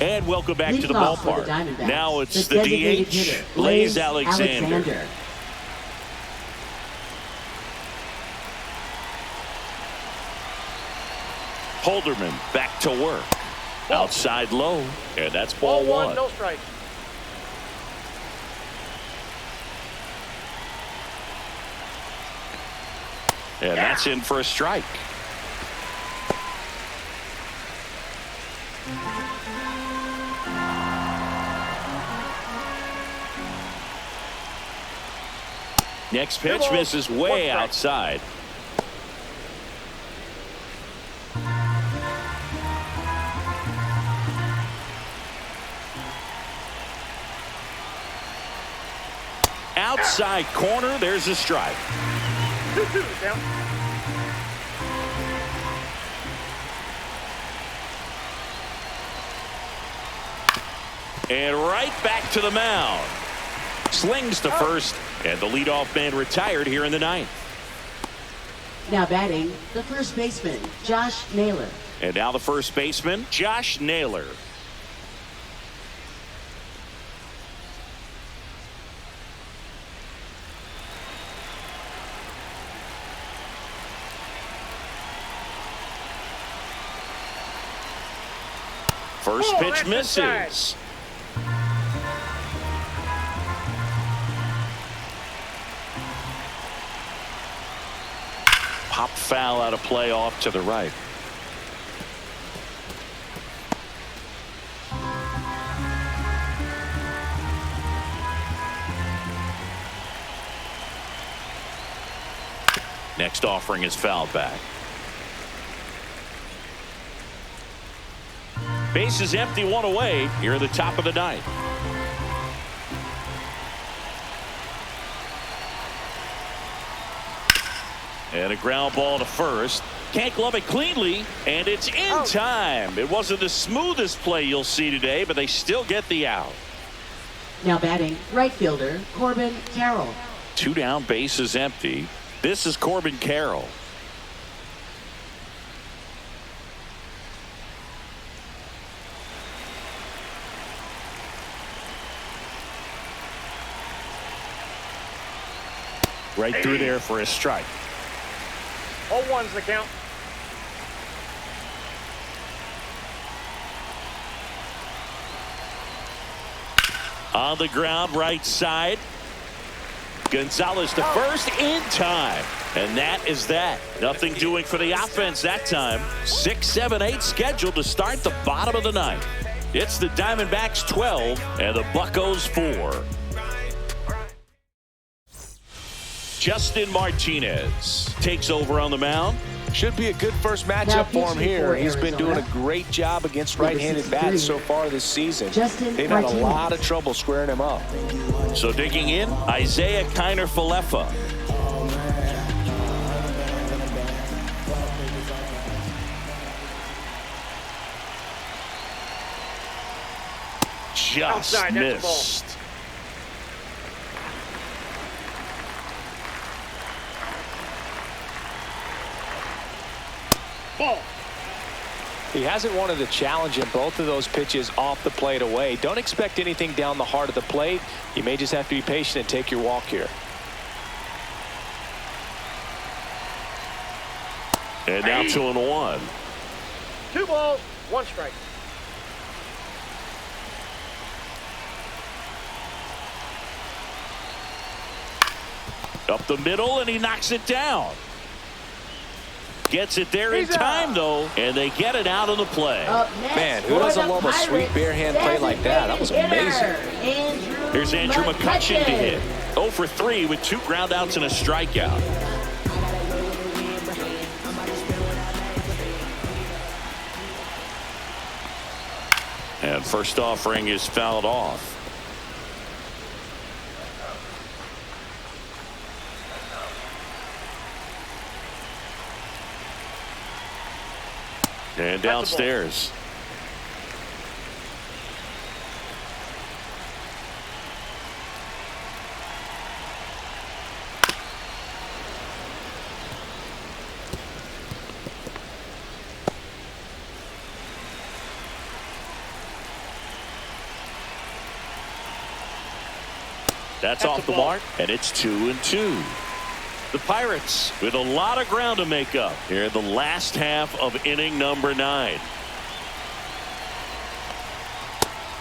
And welcome back to the ballpark. Now it's the DH, Blaze Alexander. Holderman back to work. Outside low, and that's ball one. No strike. And that's in for a strike. Next pitch misses way outside. Outside corner, there's a strike. 2-2 down. And right back to the mound. Slings to first, and the leadoff man retired here in the ninth. Now batting, the first baseman, Josh Naylor. And now the first baseman, Josh Naylor. First pitch misses. Pop foul out of play off to the right. Next offering is fouled back. Base is empty, one away here at the top of the ninth. And a ground ball to first. Can't glove it cleanly, and it's in time. It wasn't the smoothest play you'll see today, but they still get the out. Now batting, right fielder, Corbin Carroll. 2 down, base is empty. This is Corbin Carroll. Right through there for a strike. 0-1's the count. On the ground, right side. Gonzalez to first in time. And that is that. Nothing doing for the offense that time. 6, 7, 8 scheduled to start the bottom of the ninth. It's the Diamondbacks 12 and the Buccos 4. Justin Martinez takes over on the mound. Should be a good first matchup for him here. He's been doing a great job against right-handed bats so far this season. They've had a lot of trouble squaring him up. So digging in, Isaiah Kiner-Falefa. Just Outside, missed. Ball. He hasn't wanted to challenge him. Both of those pitches off the plate away. Don't expect anything down the heart of the plate. You may just have to be patient and take your walk here. And now 2-1. 2 balls, 1 strike. Up the middle, and he knocks it down. Gets it there in time, though, and they get it out of the play. Man, who doesn't love a sweet bare hand play like that? That was amazing. Here's Andrew McCutchen to hit. 0 for 3 with 2 groundouts and a strikeout. And first offering is fouled off. And downstairs. That's off the mark, and it's 2-2. The Pirates with a lot of ground to make up here in the last half of inning number 9.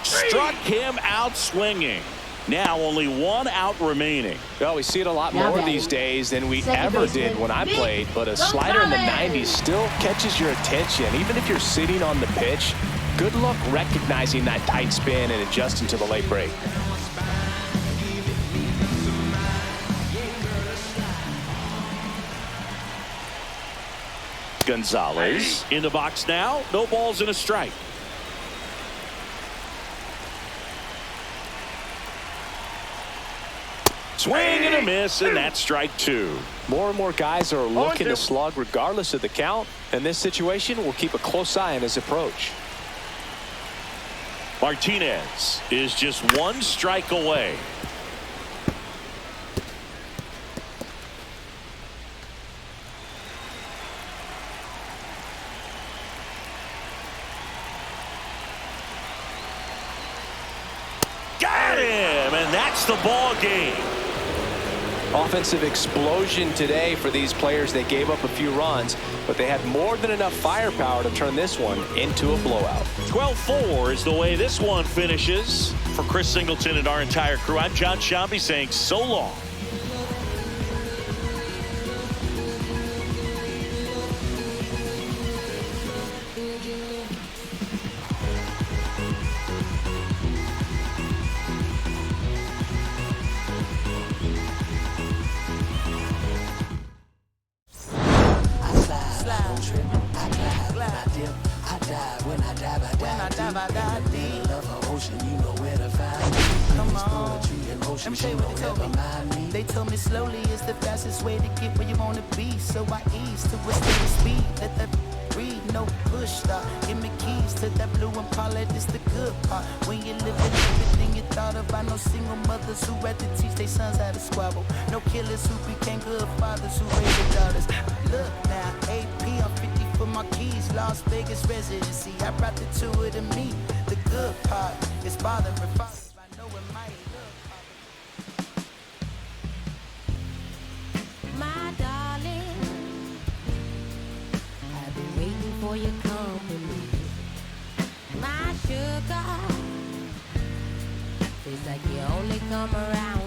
Struck him out swinging. Now only 1 out remaining. Well, we see it a lot more these days than we ever did when I played, but a slider in the 90s still catches your attention. Even if you're sitting on the pitch, good luck recognizing that tight spin and adjusting to the late break. Gonzalez in the box now. No balls and a strike. Swing and a miss, and that's strike 2. More and more guys are looking to slug regardless of the count. In this situation, we'll keep a close eye on his approach. Martinez is just 1 strike away. Got him, and that's the ball game. Offensive explosion today for these players. They gave up a few runs, but they had more than enough firepower to turn this one into a blowout. 12-4 is the way this one finishes. For Chris Singleton and our entire crew, I'm John Shambi saying so long. They told me slowly is the fastest way to get where you want to be. So I ease to withstand the speed. Let that breathe, no push stop. Give me keys to that blue Impala, this the good part. When you live in everything you thought about. No single mothers who had to teach their sons how to squabble. No killers who became good fathers who raised their daughters. Look now, AP, I'm 50 for my keys. Las Vegas residency, I brought the two of them me. The good part is bothering fathers. I know it might look. My darling, I've been waiting for your company. My sugar, feels like you only come around